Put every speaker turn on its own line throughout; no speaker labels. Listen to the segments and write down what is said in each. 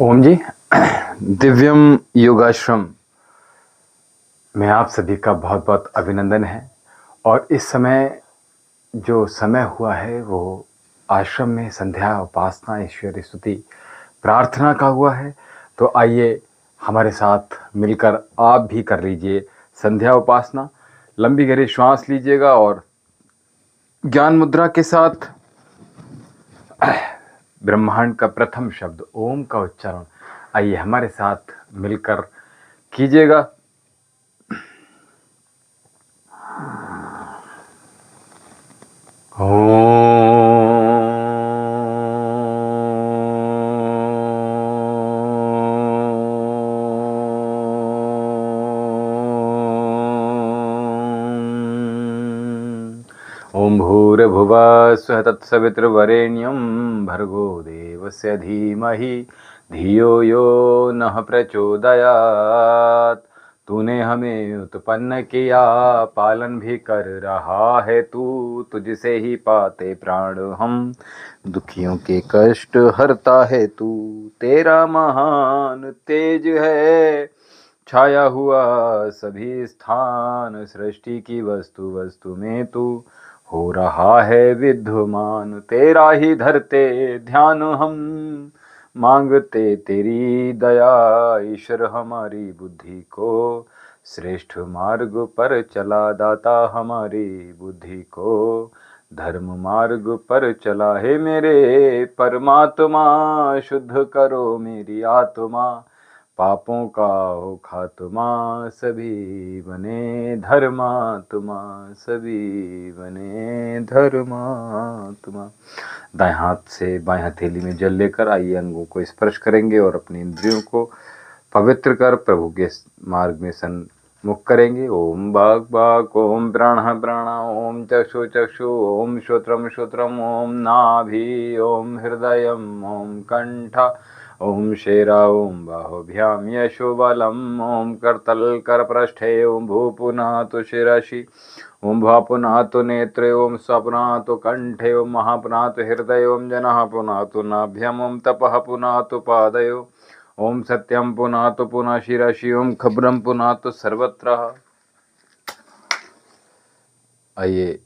ओम जी। दिव्यम योगाश्रम में आप सभी का बहुत बहुत अभिनंदन है। और इस समय जो समय हुआ है वो आश्रम में संध्या उपासना ईश्वरी स्तुति प्रार्थना का हुआ है। तो आइए हमारे साथ मिलकर आप भी कर लीजिए संध्या उपासना। लंबी गहरी श्वास लीजिएगा और ज्ञान मुद्रा के साथ ब्रह्मांड का प्रथम शब्द ओम का उच्चारण आइए हमारे साथ मिलकर कीजिएगा। ओम भूर्भुवः स्वः तत्सवितुर्वरेण्यं भर्गो देवस्य धीमहि धियो यो नः प्रचोदयात्। तूने हमें उत्पन्न किया, पालन भी कर रहा है तू, तुझसे ही पाते प्राण हम, दुखियों के कष्ट हरता है तू। तेरा महान तेज है छाया हुआ सभी स्थान, सृष्टि की वस्तु वस्तु में तू हो रहा है विद्यमान। तेरा ही धरते ध्यान हम, मांगते तेरी दया ईश्वर, हमारी बुद्धि को श्रेष्ठ मार्ग पर चला दाता, हमारी बुद्धि को धर्म मार्ग पर चला। है मेरे परमात्मा शुद्ध करो मेरी आत्मा, पापों का हो खात्मा, सभी बने धर्मात्मा, सभी बने धर्मात्मा। दाएं हाथ से बाएं हथेली में जल लेकर आइए अंगों को स्पर्श करेंगे और अपनी इंद्रियों को पवित्र कर प्रभु के मार्ग में सन्मुख करेंगे। ओम बाग बाग, ओम प्राण प्राण, ओम चक्षु चक्षु, ओम श्रोत्रम श्रोत्रम, ओम नाभि, ओम हृदयम, ओम कंठ, ओम शेरा, ओम बाहुभ्याम यशो बलम, ओम करतल कर पृष्ठे, ओम भू पुनः तो शिरसि, ओम भा पुनः तो नेत्रे, ओम स्वपुनः तो कंठे, ओम महा पुनः तो हृदय, ओम जनः पुनः तो नाभ्यम, ओम तपः पुनः तो पादयो, ओम सत्यम पुनः तो पुनः शिरसि, ओम खबरम पुनः तो सर्वत्र। आइए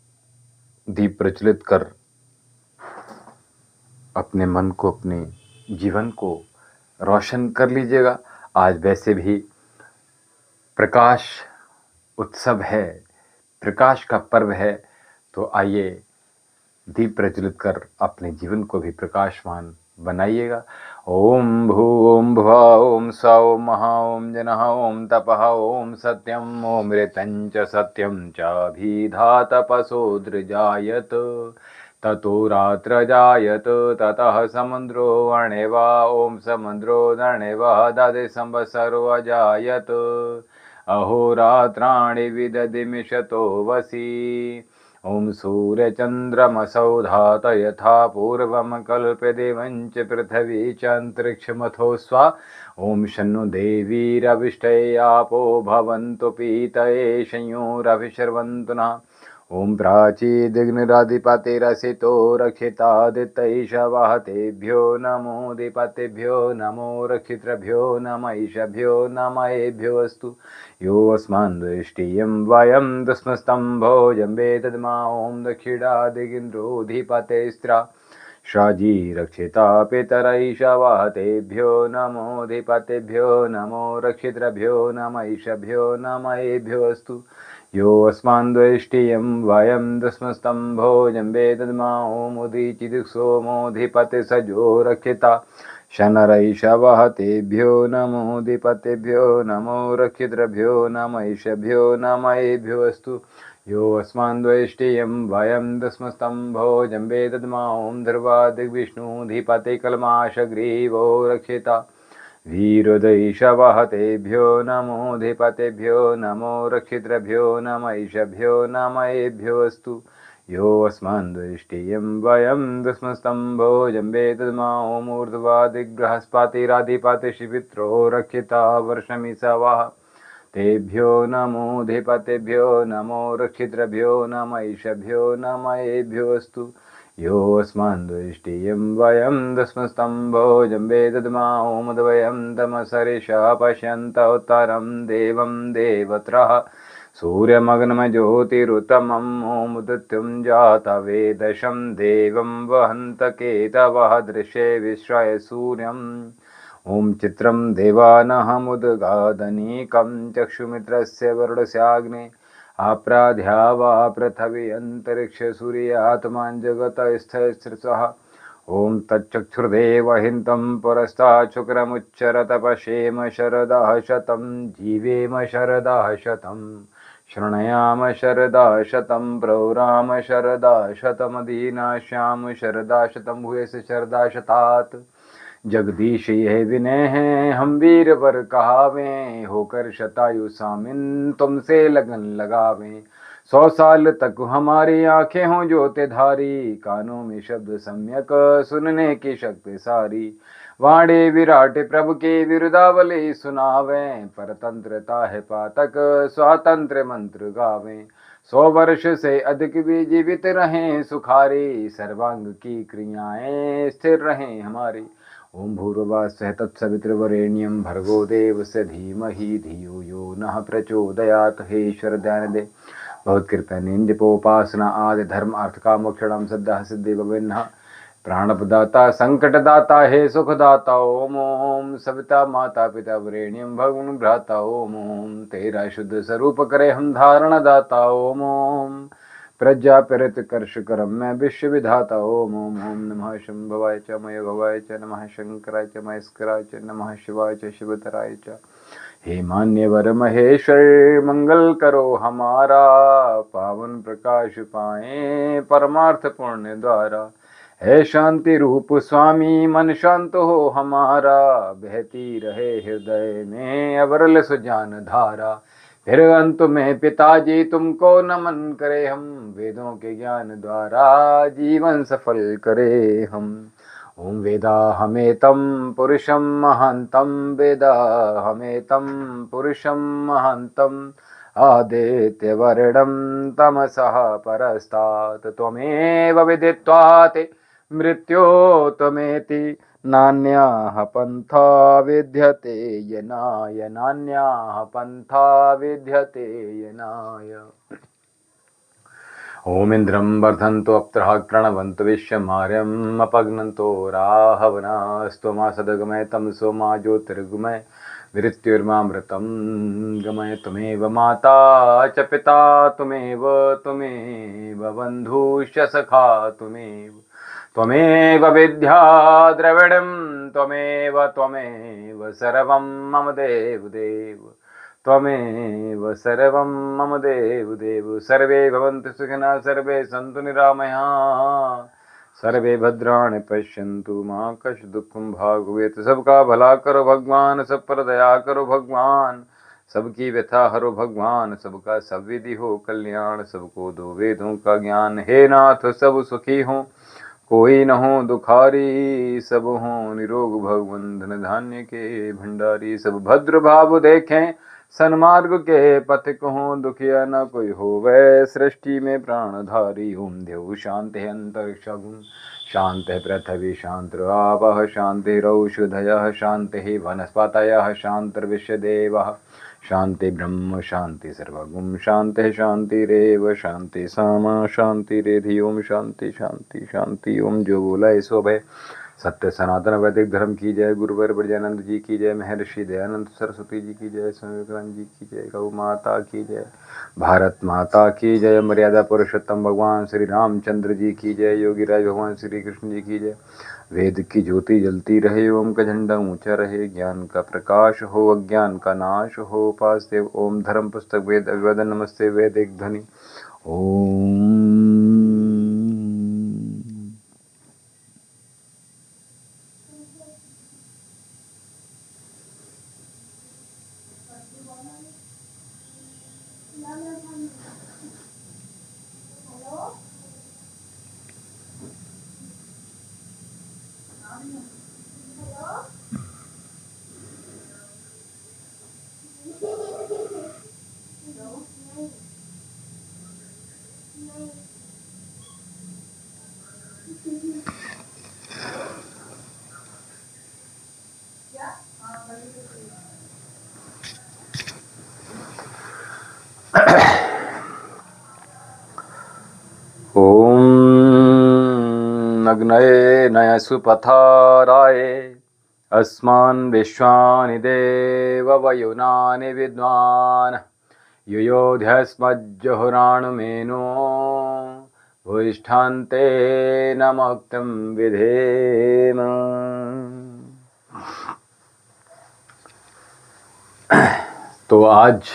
दीप प्रज्वलित कर अपने मन को, अपने जीवन को रोशन कर लीजिएगा। आज वैसे भी प्रकाश उत्सव है, प्रकाश का पर्व है, तो आइए दीप प्रज्वलित कर अपने जीवन को भी प्रकाशमान बनाइएगा। ओम भू ओम भुवा ओम स ओम महा ओम जनः ओम तपः ओम सत्यम ओम ऋतञ्च सत्यम चाभिधातपसोऽदृजायत, ततो रात्र जायत, ततः समुद्रो वर्णेवा, ओम समुद्रो दर्णेवा, दधे संवत्सरो अजायत, अहोरात्राणि विदधिमिषतो वसि, ओम सूर्यचन्द्रमसौ धात यथा पूर्वं कल्प्यदेवञ्च पृथिवी च अन्तरिक्षमथो स्वा, ओम शन्नु देवीरविष्टये आपो भवन्तु पीतये संयोरभिशर्वन्तु नः, ओम प्राचीदिग्निराधिपतिरसितो रक्षितादित्यैषवः, तेभ्यो नमो दिपतेभ्यो नमो रक्षितृभ्यो नम ईशभ्यो नम एभ्योऽस्तु। यो अस्मान्द्वेष्टियं वयं दस्मस्तम्भो जम्बे दद्मा, ओम दक्षिणादिगिन्द्रोऽधिपतेस्त्रा शाजी रक्षिता पितरैषवः, तेभ्यो नमो धिपतेभ्यो नमो रक्षितृभ्यो नम ईशभ्यो नम एभ्योऽस्तु। यो अस्मान्द्वेष्टियं वयं दस्मस्तम्भो जम्बे दद्मा, ओम उदीचिदिक्सोमोऽधिपतिसजो रक्षिता शनरैषवः, तेभ्यो नमो धिपतेभ्यो नमो रक्षितृभ्यो नम ईशभ्यो नम एभ्योऽस्तु। यो अस्मान्द्वेष्टियं वयं दस्मस्तम्भो जम्बे दद्मा, ओम ध्रुवादिग्विष्णुधिपते कल्माशग्रीवो रक्षिता वीरुदैषवः, तेभ्यो नमो धिपतेभ्यो नमो रक्षितृभ्यो नम ईशभ्यो नम एभ्योऽस्तु। यो अस्मान्द्वेष्टियं वयं दस्मस्तम्भो जम्बे दद्मा, ओम ऊर्ध्वादिग्बृहस्पतिराधिपतिशिवित्रो रक्षिता वर्षमिषवः, तेभ्यो नमो धिपतेभ्यो नमो रक्षितृभ्यो नम ईशभ्यो नम एभ्योऽस्तु। योऽस्मान् दृष्टियं वयं दस्मस्तम्भो जम्बे दद्माओ मुद्वयं तमसरिषा पश्यन्त उत्तरं देवं देवत्रः सूर्यमग्नमज्योतिरुतमं ओमुदृत्युं जातवेदशं देवं वहन्त केतवः दृश्ये विश्रय सूर्यम् ॐ चित्रं देवानहमुद्गादनीकं चक्षुमित्रस्य वरुणस्याग्ने आप्राध्यावा पृथिवी अंतरिक्ष सूर्यात्मा जगतस्थस्थितः ॐ तच्चक्षुर्देवहितं पुरस्तात् शुक्रमुच्चरत पश्येम शरदः शतं जीवेम शरदः शतं शृणयाम शरदः शतं प्रौराम शरदः शतमदीनाश्याम शरदः शतं भूयस्य शरदः शतात् जगदीश ये विनय हैं हम वीर वर कहावें होकर शतायु सामिन तुमसे लगन लगावें 100 साल तक हमारी आंखें हों ज्योतिधारी कानों में शब्द सम्यक सुनने की शक्ति सारी वाणी विराट प्रभु की विरुदावली सुनावें परतंत्रता है पातक स्वातंत्र मंत्र गावें 100 वर्ष से अधिक भी जीवित रहें सुखारी सर्वांग की क्रियाएं स्थिर रहें हमारी ओम भूर्भुवः स्वः तत्सवितुर्वरेण्यं भर्गो देवस्य धीमहि धियो यो नः प्रचोदयात् हे ईश्वर ध्यान दे बहुत कृपया जपोपासना आदि धर्म अर्थ का मोक्षणम सद्यः सिद्धि भवेन्नः प्राणप्रदाता संकटदाता हे सुखदाता ओम ओम सविता माता पिता वरेण्यम भगवान भ्राता ओम ओम तेरा शुद्ध स्वरूप करे हम धारण दाता ओम ओम प्रज्ञा परित कर्ष करम मैं विश्व विधाता ओम ओम ओम नमः शंभवाय च मय भवाय च नमः शंकराय च महेश्वराय च नमः शिवाय च शिवतराय च हे मान्यवर महेश्वर मंगल करो हमारा पावन प्रकाश पाए परमार्थ पुण्य द्वारा है शांति रूप स्वामी मन शांत हो हमारा बहती रहे हृदय में अवरल सुजान धारा फिर अंत में पिताजी तुमको नमन करे हम वेदों के ज्ञान द्वारा जीवन सफल करे हम ओम वेदा हमेतं पुरुषं महान्तं वेदा हमेतं पुरुषं महान्तं आदित्यवर्णं तमसः परस्तात् त्वमेव विदित्वाते मृत्यो त्वमेति नान्याः पन्था विद्यते यनाय नान्याः पन्था विद्यते यनाय ओम इंद्रं वर्धन्तो अप्तरः कृणवन्तो विश्वमार्यम् अपघ्नन्तो राहवनास्त्वमा सदगमय तमसो मा ज्योतिर्गमय मृत्युर्मामृतं गमय त्वमेव माता च पिता त्वमेव बन्धुश्च सखा त्वमेव विद्या द्रविणं त्वमेव सर्वं मम देव त्वमेव सर्वं मम देव सर्वे भवन्तु सुखिनः सर्वे सन्तु निरामयाः सर्वे भद्राणि पश्यन्तु मा कश्चित् दुःखं भाग् भवेत् सबका भला करो भगवान सब पर दया करो भगवान सबकी व्यथा हरो भगवान सबका सब विधि हो कल्याण सबको दो वेदों का ज्ञान हे नाथ सब सुखी हो कोई न हो दुखारी सब हो निरोग भगवन धन धान्य के भंडारी सब भद्र भाव देखें सन्मार्ग के पथिक हों दुखिया न कोई हो वै सृष्टि में प्राणधारी ओम देव शांति अंतरिक्ष शांति पृथ्वी शांति आपः शांतिरौषधयः शांति वनस्पतयः शांतिर्विश्वदेवः शांति ब्रह्म शांति सर्वगुण शांति शांतिरेव शांति सामा शांतिरेधि ओम शांति शांति शांति ओम जो बोला सो भय सत्य सनातन वैदिक धर्म की जय गुरुवर ब्रजानंद जी की जय महर्षि दयानंद सरस्वती जी की जय स्वामी विवेकानंद जी की जय गौ माता की जय भारत माता की जय मर्यादा पुरुषोत्तम भगवान श्री रामचंद्र जी की जय योगी राज भगवान श्री कृष्ण जी की जय वेद की ज्योति जलती रहे ओम का झंडा ऊंचा रहे ज्ञान का प्रकाश हो अज्ञान का नाश हो पास देव ओम धर्म पुस्तक वेद अभिवादन नमस्ते वेद एक ध्वनि ओम
नहीं
ओम अग्नये नयसु पथाराय अस्मान् विश्वानि देववयुनानि विद्वान् युयोध्यस्मज्जहुराणुमेनो भूयिष्ठान्ते नमोक्तं विधेम। तो आज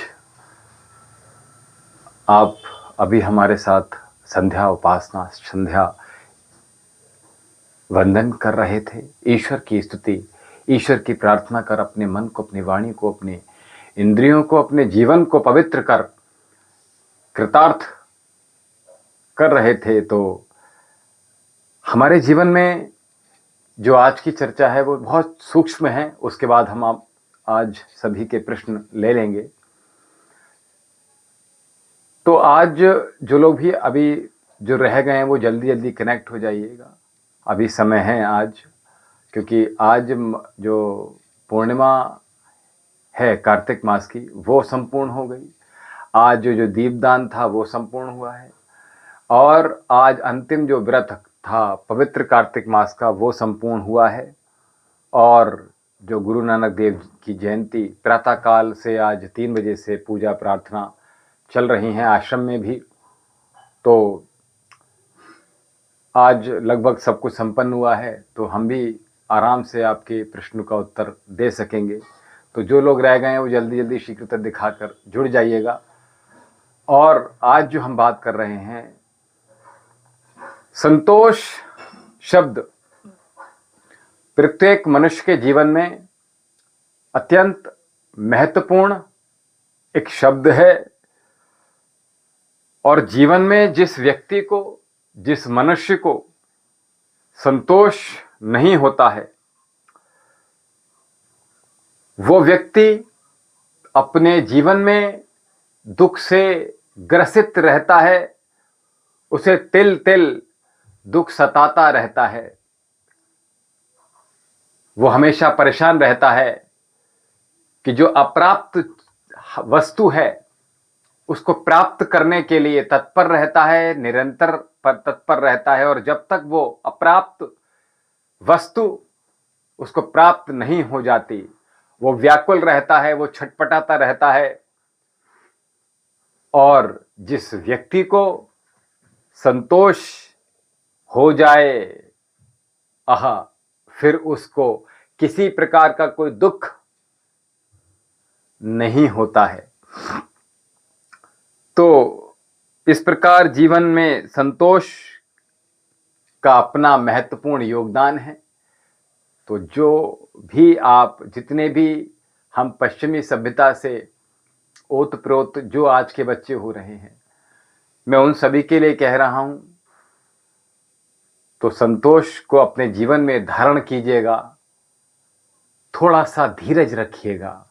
आप अभी हमारे साथ संध्या उपासना, संध्या वंदन कर रहे थे। ईश्वर की स्तुति, ईश्वर की प्रार्थना कर अपने मन को, अपनी वाणी को, अपने इंद्रियों को, अपने जीवन को पवित्र कर कृतार्थ कर रहे थे। तो हमारे जीवन में जो आज की चर्चा है वो बहुत सूक्ष्म है। उसके बाद हम आप आज सभी के प्रश्न ले लेंगे। तो आज जो लोग भी अभी जो रह गए हैं वो जल्दी जल्दी कनेक्ट हो जाइएगा, अभी समय है आज, क्योंकि आज जो पूर्णिमा है कार्तिक मास की वो संपूर्ण हो गई। आज जो दीपदान था वो संपूर्ण हुआ है, और आज अंतिम जो व्रत था पवित्र कार्तिक मास का वो संपूर्ण हुआ है। और जो गुरु नानक देव की जयंती प्रातःकाल से आज 3 बजे से पूजा प्रार्थना चल रही हैं आश्रम में भी। तो आज लगभग सब कुछ संपन्न हुआ है, तो हम भी आराम से आपके प्रश्नों का उत्तर दे सकेंगे। तो जो लोग रह गए हैं वो जल्दी जल्दी शीघ्रता दिखाकर जुड़ जाइएगा। और आज जो हम बात कर रहे हैं, संतोष शब्द प्रत्येक मनुष्य के जीवन में अत्यंत महत्वपूर्ण एक शब्द है। और जीवन में जिस व्यक्ति को, जिस मनुष्य को संतोष नहीं होता है, वो व्यक्ति अपने जीवन में दुख से ग्रसित रहता है। उसे तिल तिल दुख सताता रहता है। वो हमेशा परेशान रहता है कि जो अप्राप्त वस्तु है उसको प्राप्त करने के लिए तत्पर रहता है, निरंतर तत्पर रहता है। और जब तक वो अप्राप्त वस्तु उसको प्राप्त नहीं हो जाती, वो व्याकुल रहता है, वो छटपटाता रहता है। और जिस व्यक्ति को संतोष हो जाए, फिर उसको किसी प्रकार का कोई दुख नहीं होता है। तो इस प्रकार जीवन में संतोष का अपना महत्वपूर्ण योगदान है। तो जो भी आप, जितने भी हम पश्चिमी सभ्यता से ओतप्रोत जो आज के बच्चे हो रहे हैं, मैं उन सभी के लिए कह रहा हूं, तो संतोष को अपने जीवन में धारण कीजिएगा। थोड़ा सा धीरज रखिएगा,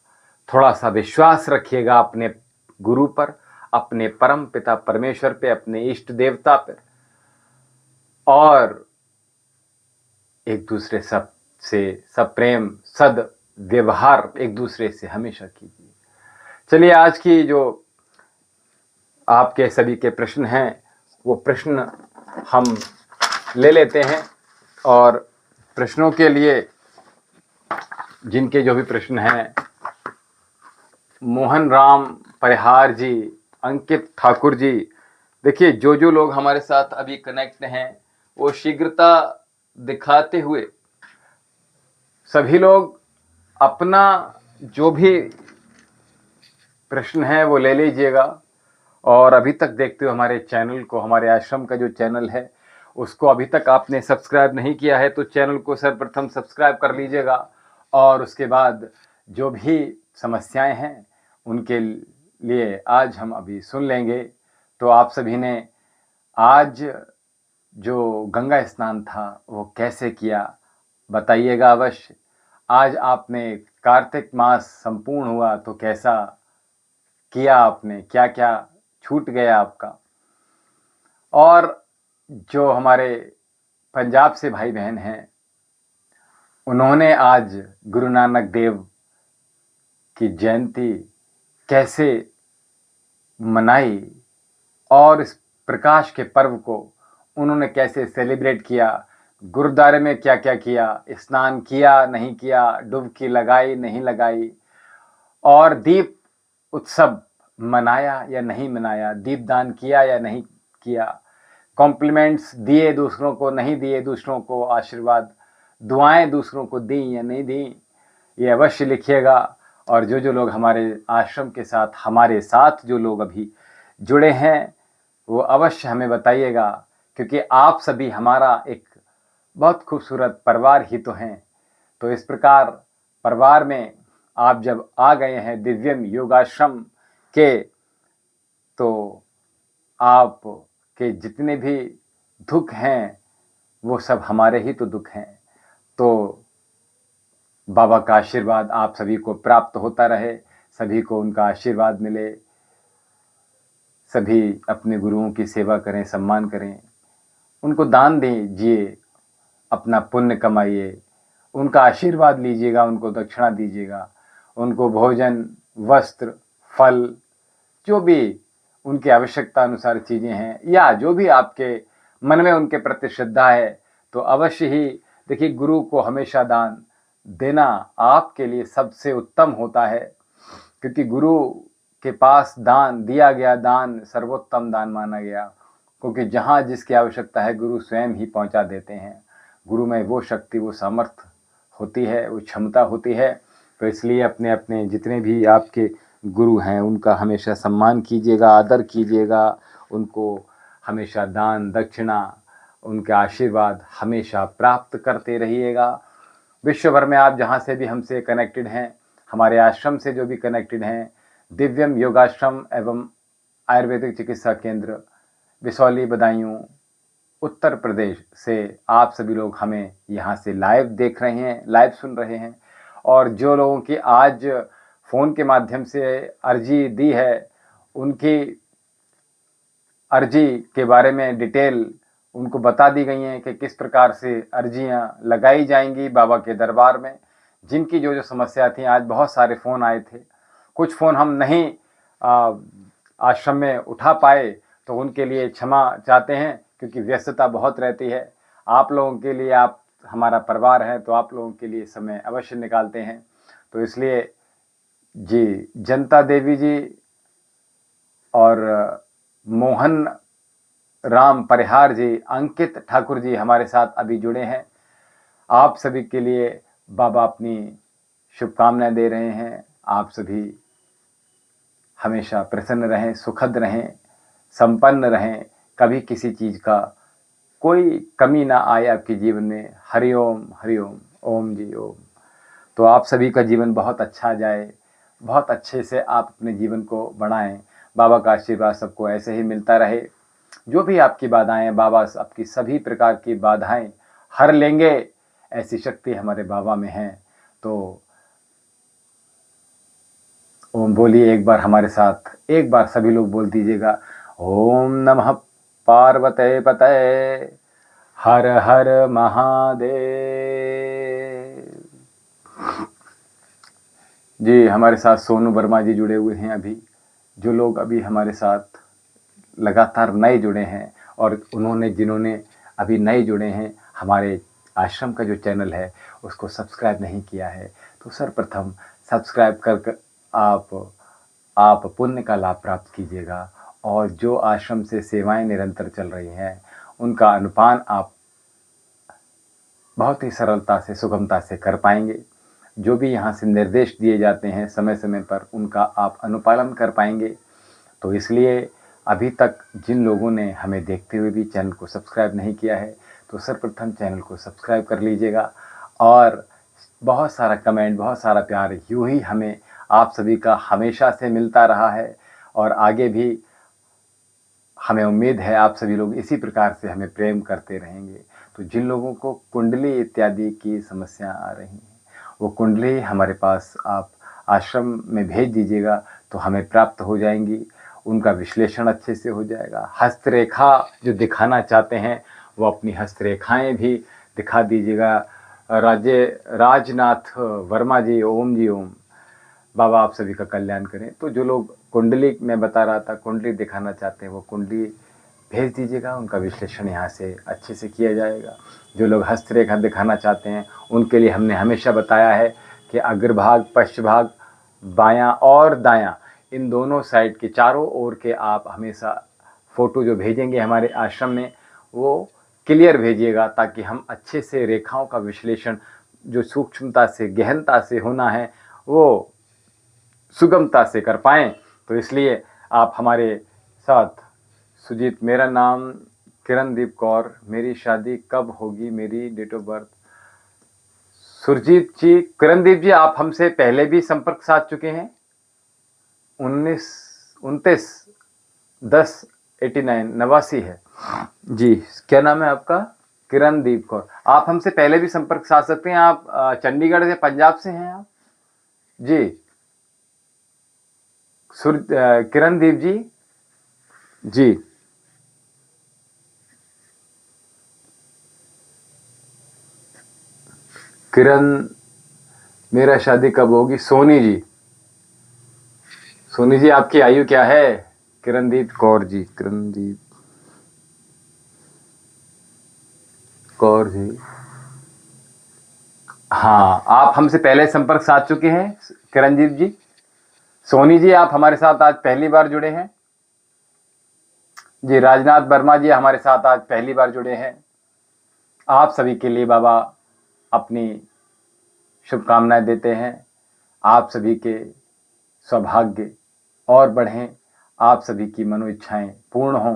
थोड़ा सा विश्वास रखिएगा अपने गुरु पर, अपने परम पिता परमेश्वर पे, अपने इष्ट देवता पर। और एक दूसरे से सब प्रेम सद व्यवहार एक दूसरे से हमेशा कीजिए। चलिए, आज की जो आपके सभी के प्रश्न हैं वो प्रश्न हम ले लेते हैं। और प्रश्नों के लिए जिनके जो भी प्रश्न हैं, मोहन राम परिहार जी, अंकित ठाकुर जी, देखिए जो लोग हमारे साथ अभी कनेक्ट हैं वो शीघ्रता दिखाते हुए सभी लोग अपना जो भी प्रश्न है वो ले लीजिएगा। और अभी तक देखते हो हमारे चैनल को, हमारे आश्रम का जो चैनल है उसको अभी तक आपने सब्सक्राइब नहीं किया है तो चैनल को सर्वप्रथम सब्सक्राइब कर लीजिएगा। और उसके बाद जो भी समस्याएं हैं उनके लिए आज हम अभी सुन लेंगे। तो आप सभी ने आज जो गंगा स्नान था वो कैसे किया बताइएगा अवश्य। आज आपने कार्तिक मास संपूर्ण हुआ तो कैसा किया आपने, क्या क्या छूट गया आपका। और जो हमारे पंजाब से भाई बहन हैं उन्होंने आज गुरु नानक देव की जयंती कैसे मनाई और इस प्रकाश के पर्व को उन्होंने कैसे सेलिब्रेट किया, गुरुद्वारे में क्या क्या किया, स्नान किया नहीं किया, डुबकी लगाई नहीं लगाई, और दीप उत्सव मनाया या नहीं मनाया, दीपदान किया या नहीं किया, कॉम्प्लीमेंट्स दिए दूसरों को नहीं दिए, दूसरों को आशीर्वाद दुआएं दूसरों को दी या नहीं दी, ये अवश्य लिखिएगा। और जो जो लोग हमारे आश्रम के साथ, हमारे साथ जो लोग अभी जुड़े हैं, वो अवश्य हमें बताइएगा, क्योंकि आप सभी हमारा एक बहुत खूबसूरत परिवार ही तो हैं। तो इस प्रकार परिवार में आप जब आ गए हैं दिव्यम योगाश्रम के, तो आप के जितने भी दुख हैं वो सब हमारे ही तो दुख हैं। तो बाबा का आशीर्वाद आप सभी को प्राप्त होता रहे, सभी को उनका आशीर्वाद मिले, सभी अपने गुरुओं की सेवा करें, सम्मान करें, उनको दान दीजिए, अपना पुण्य कमाइए, उनका आशीर्वाद लीजिएगा, उनको दक्षिणा दीजिएगा, उनको भोजन, वस्त्र, फल, जो भी उनकी आवश्यकता अनुसार चीज़ें हैं, या जो भी आपके मन में उनके प्रति श्रद्धा है, तो अवश्य ही देखिए, गुरु को हमेशा दान देना आपके लिए सबसे उत्तम होता है, क्योंकि गुरु के पास दान दिया गया दान सर्वोत्तम दान माना गया, क्योंकि जहाँ जिसकी आवश्यकता है गुरु स्वयं ही पहुँचा देते हैं। गुरु में वो शक्ति, वो सामर्थ्य होती है, वो क्षमता होती है। तो इसलिए अपने अपने जितने भी आपके गुरु हैं उनका हमेशा सम्मान कीजिएगा, आदर कीजिएगा, उनको हमेशा दान दक्षिणा, उनका आशीर्वाद हमेशा प्राप्त करते रहिएगा। विश्व भर में आप जहाँ से भी हमसे कनेक्टेड हैं, हमारे आश्रम से जो भी कनेक्टेड हैं, दिव्यम योगाश्रम एवं आयुर्वेदिक चिकित्सा केंद्र बिसौली बदायूं उत्तर प्रदेश से आप सभी लोग हमें यहाँ से लाइव देख रहे हैं, लाइव सुन रहे हैं। और जो लोगों की आज फ़ोन के माध्यम से अर्जी दी है, उनकी अर्जी के बारे में डिटेल उनको बता दी गई हैं कि किस प्रकार से अर्जियां लगाई जाएंगी बाबा के दरबार में। जिनकी जो जो समस्या थी, आज बहुत सारे फ़ोन आए थे, कुछ फ़ोन हम नहीं आश्रम में उठा पाए, तो उनके लिए क्षमा चाहते हैं, क्योंकि व्यस्तता बहुत रहती है। आप लोगों के लिए, आप हमारा परिवार है, तो आप लोगों के लिए समय अवश्य निकालते हैं। तो इसलिए जी, जनता देवी जी और मोहन राम परिहार जी, अंकित ठाकुर जी हमारे साथ अभी जुड़े हैं। आप सभी के लिए बाबा अपनी शुभकामनाएं दे रहे हैं। आप सभी हमेशा प्रसन्न रहें, सुखद रहें, संपन्न रहें, कभी किसी चीज़ का कोई कमी ना आए आपके जीवन में। हरिओम हरिओम, ओम जी ओम। तो आप सभी का जीवन बहुत अच्छा जाए, बहुत अच्छे से आप अपने जीवन को बढ़ाएं। बाबा का आशीर्वाद सबको ऐसे ही मिलता रहे। जो भी आपकी बाधाएं हैं, बाबा आपकी सभी प्रकार की बाधाएं हर लेंगे, ऐसी शक्ति हमारे बाबा में है। तो ओम बोलिए एक बार हमारे साथ, एक बार सभी लोग बोल दीजिएगा, ओम नमः पार्वते पतये हर हर महादेव। जी, हमारे साथ सोनू वर्मा जी जुड़े हुए हैं अभी। जो लोग अभी हमारे साथ लगातार नए जुड़े हैं, और जिन्होंने अभी नए जुड़े हैं, हमारे आश्रम का जो चैनल है उसको सब्सक्राइब नहीं किया है, तो सर्वप्रथम सब्सक्राइब कर आप पुण्य का लाभ प्राप्त कीजिएगा। और जो आश्रम से सेवाएं निरंतर चल रही हैं, उनका अनुपान आप बहुत ही सरलता से, सुगमता से कर पाएंगे। जो भी यहाँ से निर्देश दिए जाते हैं समय समय पर, उनका आप अनुपालन कर पाएंगे। तो इसलिए अभी तक जिन लोगों ने हमें देखते हुए भी चैनल को सब्सक्राइब नहीं किया है, तो सर्वप्रथम चैनल को सब्सक्राइब कर लीजिएगा। और बहुत सारा कमेंट, बहुत सारा प्यार यूँ ही हमें आप सभी का हमेशा से मिलता रहा है, और आगे भी हमें उम्मीद है आप सभी लोग इसी प्रकार से हमें प्रेम करते रहेंगे। तो जिन लोगों को कुंडली इत्यादि की समस्या आ रही हैं, वो कुंडली हमारे पास आप आश्रम में भेज दीजिएगा, तो हमें प्राप्त हो जाएंगी। उनका विश्लेषण अच्छे से हो जाएगा। हस्तरेखा जो दिखाना चाहते हैं, वो अपनी हस्तरेखाएं भी दिखा दीजिएगा। राजनाथ वर्मा जी, ओम जी ओम। बाबा आप सभी का कल्याण करें। तो जो लोग कुंडली, मैं बता रहा था, कुंडली दिखाना चाहते हैं वो कुंडली भेज दीजिएगा, उनका विश्लेषण यहाँ से अच्छे से किया जाएगा। जो लोग हस्तरेखा दिखाना चाहते हैं उनके लिए हमने हमेशा बताया है कि अग्रभाग, पश्चभाग, बायां और दायां, इन दोनों साइड के चारों ओर के आप हमेशा फ़ोटो जो भेजेंगे हमारे आश्रम में वो क्लियर भेजिएगा, ताकि हम अच्छे से रेखाओं का विश्लेषण जो सूक्ष्मता से, गहनता से होना है वो सुगमता से कर पाएँ। तो इसलिए आप हमारे साथ। सुजीत, मेरा नाम किरणदीप कौर, मेरी शादी कब होगी, मेरी डेट ऑफ बर्थ। सुरजीत जी, किरणदीप जी, आप हमसे पहले भी संपर्क साध चुके हैं। 19 29 10 89 है जी। क्या नाम है आपका? किरणदीप कौर। आप हमसे पहले भी संपर्क साध सकते हैं। आप चंडीगढ़ से, पंजाब से हैं आप जी। किरणदीप जी जी। किरण, मेरा शादी कब होगी? सोनी जी, सोनी जी आपकी आयु क्या है? किरणदीप कौर जी, किरणदीप कौर जी, हाँ, आप हमसे पहले संपर्क साध चुके हैं किरणदीप जी। सोनी जी, आप हमारे साथ आज पहली बार जुड़े हैं जी। राजनाथ वर्मा जी हमारे साथ आज पहली बार जुड़े हैं। आप सभी के लिए बाबा अपनी शुभकामनाएं देते हैं। आप सभी के सौभाग्य और बढ़ें, आप सभी की मनोइच्छाएं पूर्ण हों।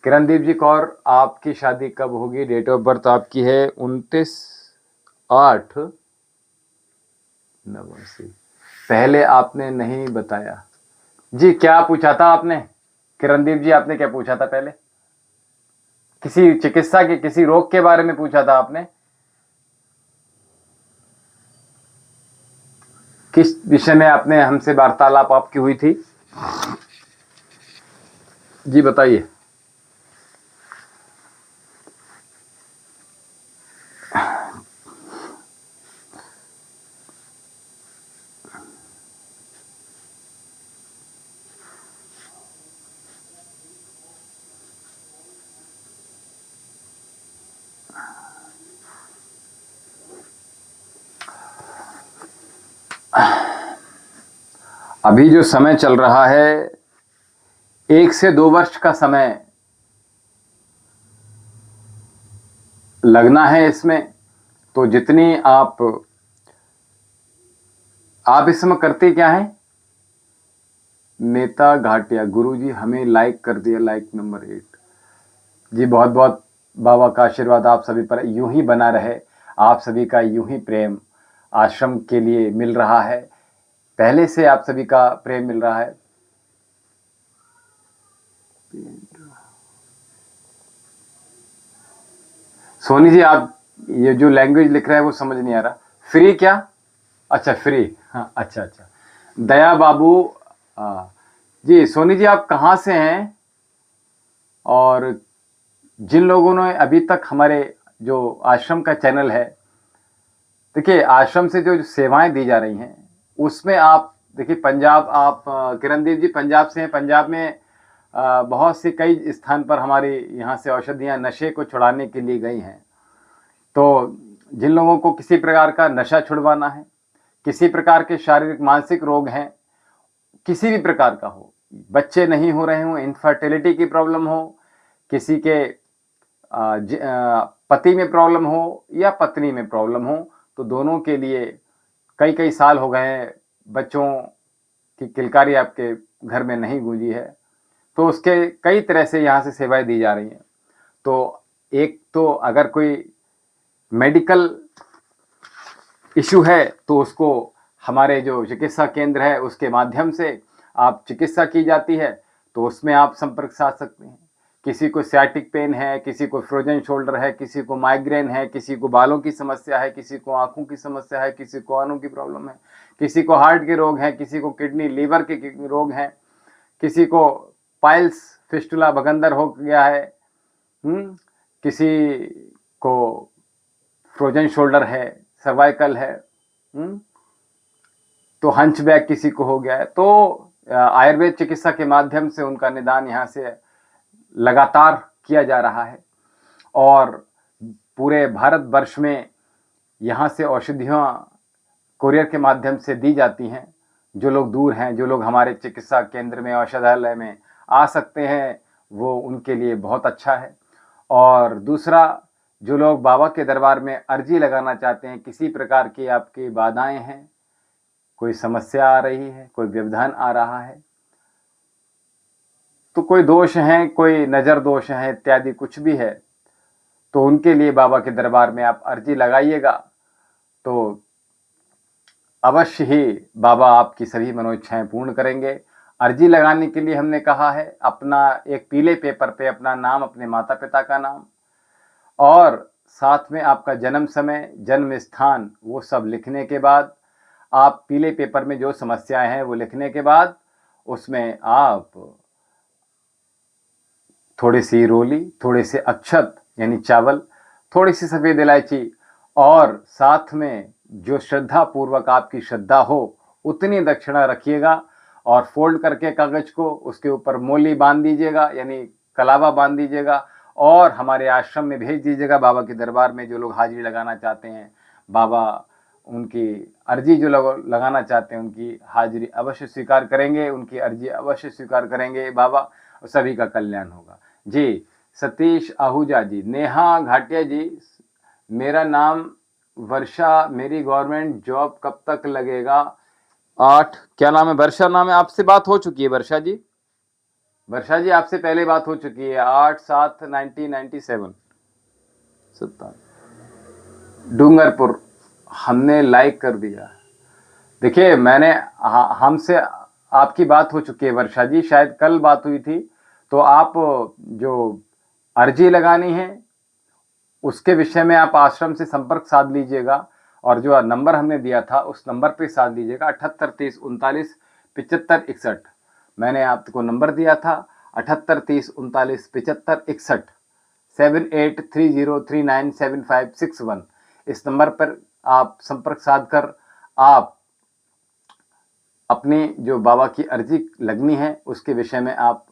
किरणदीप जी कौर, आपकी शादी कब होगी? डेट ऑफ बर्थ आपकी है 29/8/89। पहले आपने नहीं बताया जी। क्या पूछा था आपने किरणदीप जी? आपने क्या पूछा था पहले? किसी चिकित्सा के, किसी रोग के बारे में पूछा था आपने? किस विषय में आपने हमसे वार्तालाप आपकी हुई थी जी? बताइए। अभी जो समय चल रहा है 1 से 2 वर्ष का समय लगना है इसमें। तो जितनी आप इस समय करते क्या हैं? नेता घाटिया, गुरुजी हमें लाइक कर दिया, लाइक नंबर 8 जी। बहुत बहुत बाबा का आशीर्वाद आप सभी पर यूं ही बना रहे। आप सभी का यूं ही प्रेम आश्रम के लिए मिल रहा है, पहले से आप सभी का प्रेम मिल रहा है। सोनी जी, आप ये जो लैंग्वेज लिख रहे हैं वो समझ नहीं आ रहा। फ्री क्या? अच्छा, फ्री, हाँ, अच्छा अच्छा। दया बाबू जी। सोनी जी, आप कहाँ से हैं? और जिन लोगों ने अभी तक हमारे जो आश्रम का चैनल है, देखिए आश्रम से जो सेवाएं दी जा रही हैं उसमें आप देखिए, पंजाब, आप किरणदीप जी पंजाब से हैं। पंजाब में बहुत से कई स्थान पर हमारे यहाँ से औषधियाँ नशे को छुड़ाने के लिए गई हैं। तो जिन लोगों को किसी प्रकार का नशा छुड़वाना है, किसी प्रकार के शारीरिक मानसिक रोग हैं, किसी भी प्रकार का हो, बच्चे नहीं हो रहे हों, इनफर्टिलिटी की प्रॉब्लम हो, किसी के पति में प्रॉब्लम हो या पत्नी में प्रॉब्लम हो, तो दोनों के लिए कई कई साल हो गए हैं बच्चों की किलकारी आपके घर में नहीं गूंजी है। तो उसके कई तरह से यहाँ से सेवाएं दी जा रही हैं। तो एक तो अगर कोई मेडिकल इशू है तो उसको हमारे जो चिकित्सा केंद्र है उसके माध्यम से आप चिकित्सा की जाती है, तो उसमें आप संपर्क साध सकते हैं। किसी को साइटिक पेन है, किसी को फ्रोजन शोल्डर है, किसी को माइग्रेन है, किसी को बालों की समस्या है, किसी को आंखों की समस्या है, किसी को कानों की प्रॉब्लम है, किसी को हार्ट के रोग हैं, किसी को किडनी लीवर के रोग हैं, किसी को पाइल्स फिस्टुला भगंदर हो गया है, किसी को फ्रोजन शोल्डर है, सर्वाइकल है, तो हंचबैक किसी को हो गया है, तो आयुर्वेद चिकित्सा के माध्यम से उनका निदान यहाँ से लगातार किया जा रहा है और पूरे भारत वर्ष में यहाँ से औषधियाँ कुरियर के माध्यम से दी जाती हैं। जो लोग दूर हैं, जो लोग हमारे चिकित्सा केंद्र में, औषधालय में आ सकते हैं, वो उनके लिए बहुत अच्छा है। और दूसरा, जो लोग बाबा के दरबार में अर्जी लगाना चाहते हैं, किसी प्रकार की आपकी बाधाएं हैं, कोई समस्या आ रही है, कोई व्यवधान आ रहा है, तो कोई दोष है, कोई नज़र दोष है इत्यादि कुछ भी है, तो उनके लिए बाबा के दरबार में आप अर्जी लगाइएगा तो अवश्य ही बाबा आपकी सभी मनोइच्छाएं पूर्ण करेंगे। अर्जी लगाने के लिए हमने कहा है अपना एक पीले पेपर पे अपना नाम, अपने माता पिता का नाम और साथ में आपका जन्म समय, जन्म स्थान, वो सब लिखने के बाद आप पीले पेपर में जो समस्याएं हैं वो लिखने के बाद उसमें आप थोड़ी सी रोली, थोड़े से अक्षत यानी चावल, थोड़ी सी सफ़ेद इलायची और साथ में जो श्रद्धा पूर्वक आपकी श्रद्धा हो उतनी दक्षिणा रखिएगा और फोल्ड करके कागज को उसके ऊपर मोली बांध दीजिएगा यानी कलावा बांध दीजिएगा और हमारे आश्रम में भेज दीजिएगा। बाबा के दरबार में जो लोग हाजिरी लगाना चाहते हैं, बाबा उनकी अर्जी जो लगाना चाहते हैं उनकी हाजिरी अवश्य स्वीकार करेंगे, उनकी अर्जी अवश्य स्वीकार करेंगे बाबा, सभी का कल्याण होगा। जी, सतीश आहूजा जी, नेहा घाटिया जी, मेरा नाम वर्षा, मेरी गवर्नमेंट जॉब कब तक लगेगा? 8, क्या नाम है? वर्षा नाम है। आपसे बात हो चुकी है वर्षा जी? वर्षा जी आपसे पहले बात हो चुकी है 8/7/1997। डूंगरपुर हमने लाइक कर दिया। देखिए मैंने हमसे आपकी बात हो चुकी है वर्षा जी, शायद कल बात हुई थी। तो आप जो अर्जी लगानी है उसके विषय में आप आश्रम से संपर्क साध लीजिएगा और जो नंबर हमने दिया था उस नंबर पे साध लीजिएगा 78 30 39 75 61। मैंने आपको नंबर दिया था 78 30 39 75 61 7830397561। इस नंबर पर आप संपर्क साध कर आप अपनी जो बाबा की अर्जी लगनी है उसके विषय में आप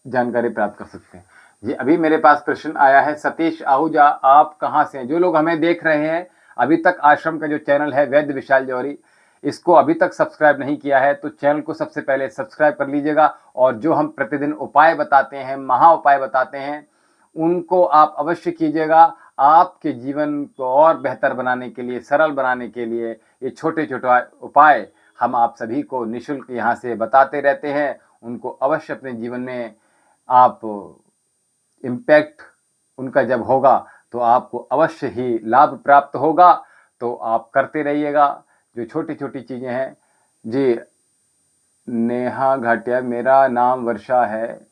जानकारी प्राप्त कर सकते हैं। जी, अभी मेरे पास प्रश्न आया है, सतीश आहूजा आप कहाँ से हैं? जो लोग हमें देख रहे हैं अभी तक आश्रम का जो चैनल है वैद्य विशाल जौहरी, इसको अभी तक सब्सक्राइब नहीं किया है तो चैनल को सबसे पहले सब्सक्राइब कर लीजिएगा और जो हम प्रतिदिन उपाय बताते हैं, महा उपाय बताते हैं, उनको आप अवश्य कीजिएगा। आपके जीवन को और बेहतर बनाने के लिए, सरल बनाने के लिए ये छोटे छोटे उपाय हम आप सभी को निःशुल्क यहाँ से बताते रहते हैं। उनको अवश्य अपने जीवन में आप इम्पैक्ट उनका जब होगा तो आपको अवश्य ही लाभ प्राप्त होगा। तो आप करते रहिएगा जो छोटी छोटी चीज़ें हैं। जी, नेहा घाटिया, मेरा नाम वर्षा है,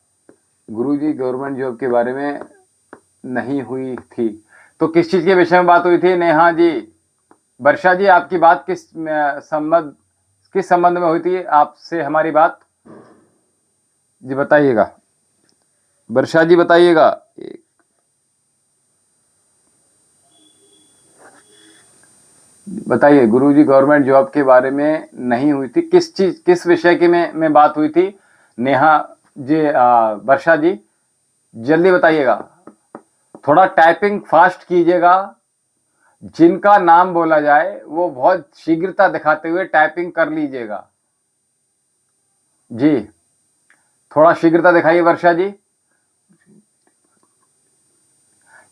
गुरुजी गवर्नमेंट जॉब के बारे में नहीं हुई थी। तो किस चीज़ के विषय में बात हुई थी नेहा जी? वर्षा जी आपकी बात किस संबंध में हुई थी आपसे हमारी बात? जी बताइएगा, वर्षा जी बताइएगा। बताइए, गुरुजी गवर्नमेंट जॉब के बारे में नहीं हुई थी, किस विषय के में बात हुई थी नेहा जी? वर्षा जी जल्दी बताइएगा, थोड़ा टाइपिंग फास्ट कीजिएगा। जिनका नाम बोला जाए वो बहुत शीघ्रता दिखाते हुए टाइपिंग कर लीजिएगा। जी थोड़ा शीघ्रता दिखाइए वर्षा जी।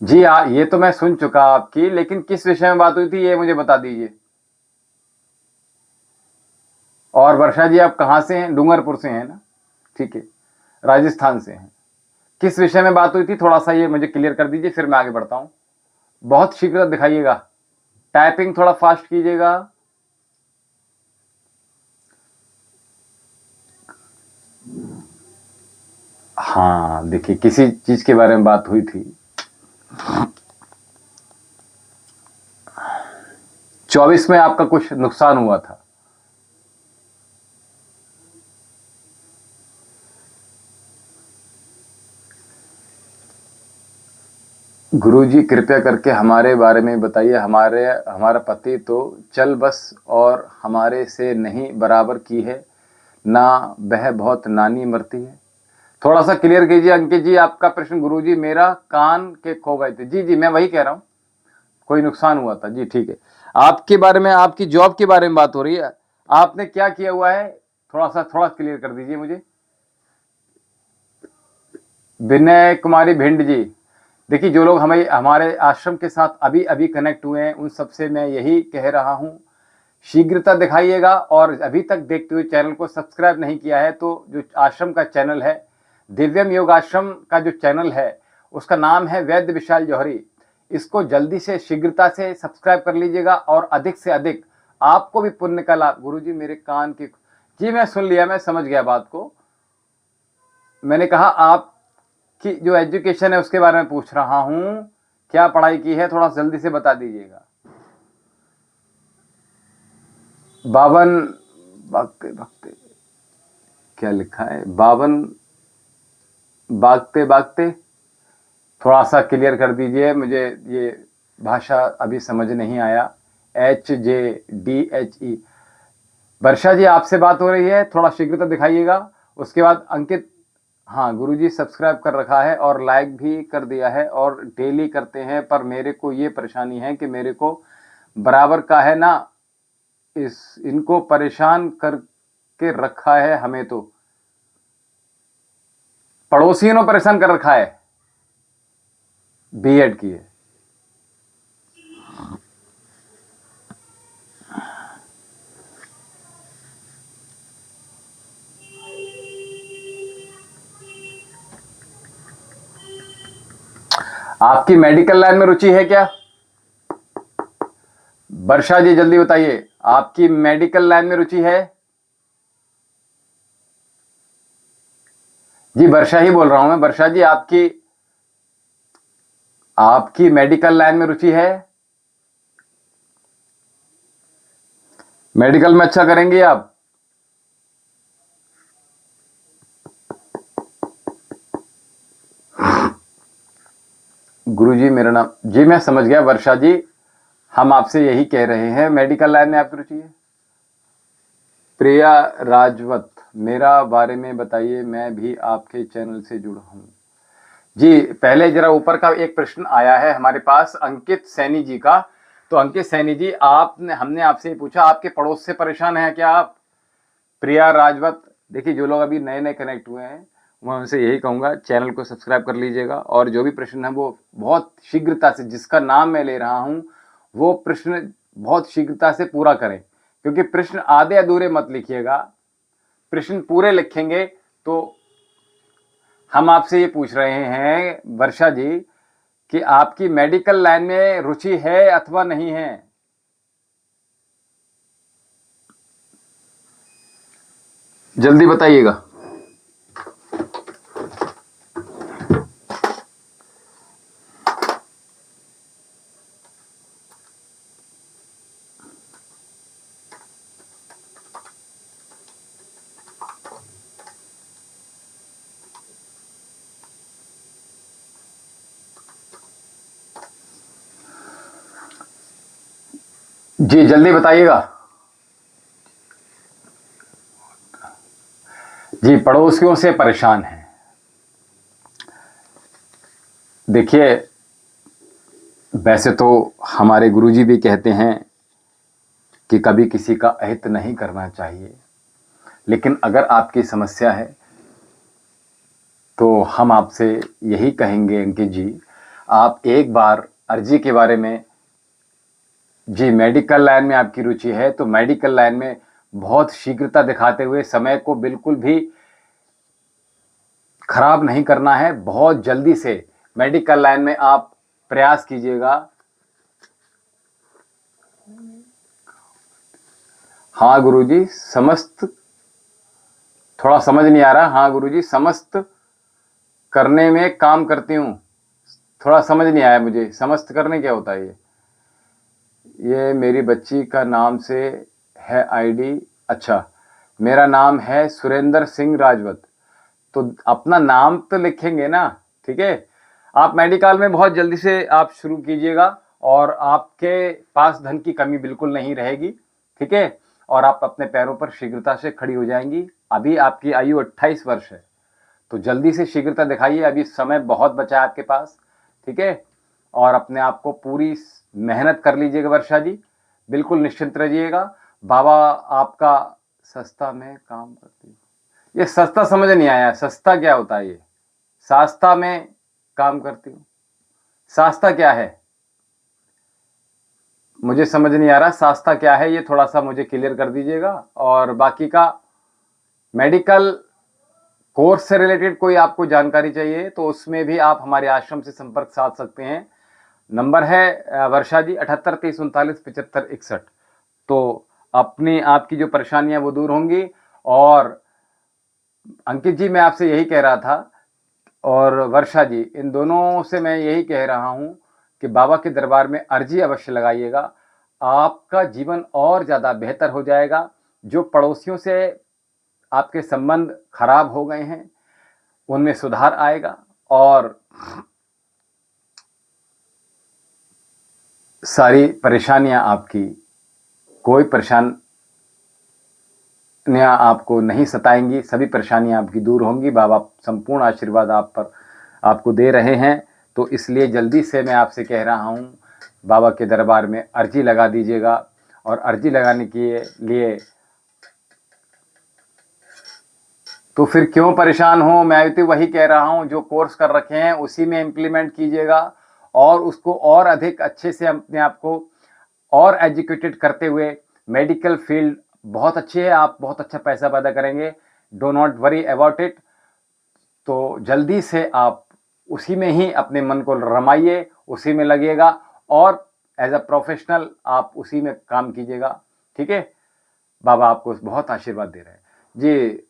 जी हाँ, ये तो मैं सुन चुका आपकी, लेकिन किस विषय में बात हुई थी ये मुझे बता दीजिए। और वर्षा जी आप कहाँ से हैं? डूंगरपुर से हैं ना? ठीक है, राजस्थान से हैं। किस विषय में बात हुई थी थोड़ा सा ये मुझे क्लियर कर दीजिए, फिर मैं आगे बढ़ता हूँ। बहुत शीघ्र दिखाइएगा, टाइपिंग थोड़ा फास्ट कीजिएगा। हाँ देखिए, किसी चीज के बारे में बात हुई थी। 24 में आपका कुछ नुकसान हुआ था। गुरुजी कृपया करके हमारे बारे में बताइए। हमारा पति तो चल बस और हमारे से नहीं बराबर की है ना, वह बहुत नानी मरती है। थोड़ा सा क्लियर कीजिए अंकित जी आपका प्रश्न। गुरुजी मेरा कान के खो गए थे। जी जी मैं वही कह रहा हूँ, कोई नुकसान हुआ था। जी ठीक है। आपके बारे में, आपकी जॉब के बारे में बात हो रही है। आपने क्या किया हुआ है, थोड़ा क्लियर कर दीजिए मुझे। विनय कुमारी भिंड जी, देखिए जो लोग हमारे आश्रम के साथ अभी अभी कनेक्ट हुए हैं उन सबसे मैं यही कह रहा हूं, शीघ्रता दिखाइएगा। और अभी तक देखते हुए चैनल को सब्सक्राइब नहीं किया है तो जो आश्रम का चैनल है, दिव्यम योग आश्रम का जो चैनल है उसका नाम है वैद्य विशाल जौहरी, इसको जल्दी से शीघ्रता से सब्सक्राइब कर लीजिएगा और अधिक से अधिक आपको भी पुण्य का लाभ। गुरुजी मेरे कान की, जी मैं सुन लिया, मैं समझ गया बात को। मैंने कहा आपकी जो एजुकेशन है उसके बारे में पूछ रहा हूं, क्या पढ़ाई की है, थोड़ा जल्दी से बता दीजिएगा। 52 भागते भागते क्या लिखा है, 52 भागते भागते, थोड़ा सा क्लियर कर दीजिए मुझे, ये भाषा अभी समझ नहीं आया। HJDHE, वर्षा जी आपसे बात हो रही है, थोड़ा शीघ्रता दिखाइएगा। उसके बाद अंकित, हाँ गुरुजी सब्सक्राइब कर रखा है और लाइक भी कर दिया है और डेली करते हैं, पर मेरे को ये परेशानी है कि मेरे को बराबर का है ना, इनको परेशान करके रखा है, हमें तो पड़ोसियों ने परेशान कर रखा है। बीएड की है। आपकी मेडिकल लाइन में रुचि है क्या? वर्षा जी जल्दी बताइए, आपकी मेडिकल लाइन में रुचि है? जी वर्षा ही बोल रहा हूं मैं। वर्षा जी आपकी मेडिकल लाइन में रुचि है? मेडिकल में अच्छा करेंगे आप? गुरुजी मेरा नाम, जी मैं समझ गया वर्षा जी, हम आपसे यही कह रहे हैं मेडिकल लाइन में आपकी रुचि है। प्रिया राजवत, मेरा बारे में बताइए, मैं भी आपके चैनल से जुड़ा हूं। जी पहले जरा ऊपर का एक प्रश्न आया है हमारे पास अंकित सैनी जी का। तो अंकित सैनी जी, हमने आपसे पूछा आपके पड़ोस से परेशान है क्या आप? प्रिया राजवत, देखिए जो लोग अभी नए नए कनेक्ट हुए हैं मैं उनसे यही कहूँगा चैनल को सब्सक्राइब कर लीजिएगा और जो भी प्रश्न है वो बहुत शीघ्रता से, जिसका नाम मैं ले रहा हूँ वो प्रश्न बहुत शीघ्रता से पूरा करें, क्योंकि प्रश्न आधे अधूरे मत लिखिएगा, प्रश्न पूरे लिखेंगे। तो हम आपसे ये पूछ रहे हैं वर्षा जी कि आपकी मेडिकल लाइन में रुचि है अथवा नहीं है? जल्दी बताइएगा। जी जल्दी बताइएगा। जी पड़ोसियों से परेशान है। देखिए वैसे तो हमारे गुरुजी भी कहते हैं कि कभी किसी का अहित नहीं करना चाहिए, लेकिन अगर आपकी समस्या है तो हम आपसे यही कहेंगे अंकित जी, आप एक बार अर्जी के बारे में, जी मेडिकल लाइन में आपकी रुचि है तो मेडिकल लाइन में बहुत शीघ्रता दिखाते हुए समय को बिल्कुल भी खराब नहीं करना है, बहुत जल्दी से मेडिकल लाइन में आप प्रयास कीजिएगा। हाँ गुरुजी समस्त, थोड़ा समझ नहीं आ रहा। हाँ गुरुजी समस्त करने में काम करती हूँ, थोड़ा समझ नहीं आया मुझे, समस्त करने क्या होता है? ये मेरी बच्ची का नाम से है आईडी। अच्छा, मेरा नाम है सुरेंद्र सिंह राजवत, तो अपना नाम तो लिखेंगे ना, ठीक है। आप मेडिकल में बहुत जल्दी से आप शुरू कीजिएगा और आपके पास धन की कमी बिल्कुल नहीं रहेगी, ठीक है। और आप अपने पैरों पर शीघ्रता से खड़ी हो जाएंगी। अभी आपकी आयु 28 वर्ष है, तो जल्दी से शीघ्रता दिखाइए, अभी समय बहुत बचा है आपके पास, ठीक है। और अपने आप को पूरी मेहनत कर लीजिएगा वर्षा जी, बिल्कुल निश्चिंत रहिएगा। बाबा आपका सस्ता में काम करती है, ये सस्ता समझ नहीं आया, सस्ता क्या होता है? ये सस्ता में काम करती हूँ, सस्ता क्या है मुझे समझ नहीं आ रहा। सस्ता क्या है ये थोड़ा सा मुझे क्लियर कर दीजिएगा। और बाकी का मेडिकल कोर्स से रिलेटेड कोई आपको जानकारी चाहिए तो उसमें भी आप हमारे आश्रम से संपर्क साध सकते हैं। नंबर है वर्षा जी 78 30 39 75 61। तो अपनी आपकी जो परेशानियां वो दूर होंगी। और अंकित जी मैं आपसे यही कह रहा था, और वर्षा जी इन दोनों से मैं यही कह रहा हूं कि बाबा के दरबार में अर्जी अवश्य लगाइएगा, आपका जीवन और ज़्यादा बेहतर हो जाएगा। जो पड़ोसियों से आपके संबंध खराब हो गए हैं उनमें सुधार आएगा और सारी परेशानियां आपकी, कोई परेशानियां आपको नहीं सताएंगी, सभी परेशानियां आपकी दूर होंगी। बाबा संपूर्ण आशीर्वाद आप पर आपको दे रहे हैं, तो इसलिए जल्दी से मैं आपसे कह रहा हूं बाबा के दरबार में अर्जी लगा दीजिएगा। और अर्जी लगाने के लिए तो फिर क्यों परेशान हो, मैं तो वही कह रहा हूं, जो कोर्स कर रखे हैं उसी में इम्प्लीमेंट कीजिएगा और उसको और अधिक अच्छे से अपने आप को और एजुकेटेड करते हुए। मेडिकल फील्ड बहुत अच्छी है, आप बहुत अच्छा पैसा पैदा करेंगे, do not worry about it. तो जल्दी से आप उसी में ही अपने मन को रमाइए, उसी में लगिएगा और एज अ प्रोफेशनल आप उसी में काम कीजिएगा, ठीक है। बाबा आपको बहुत आशीर्वाद दे रहे हैं जी।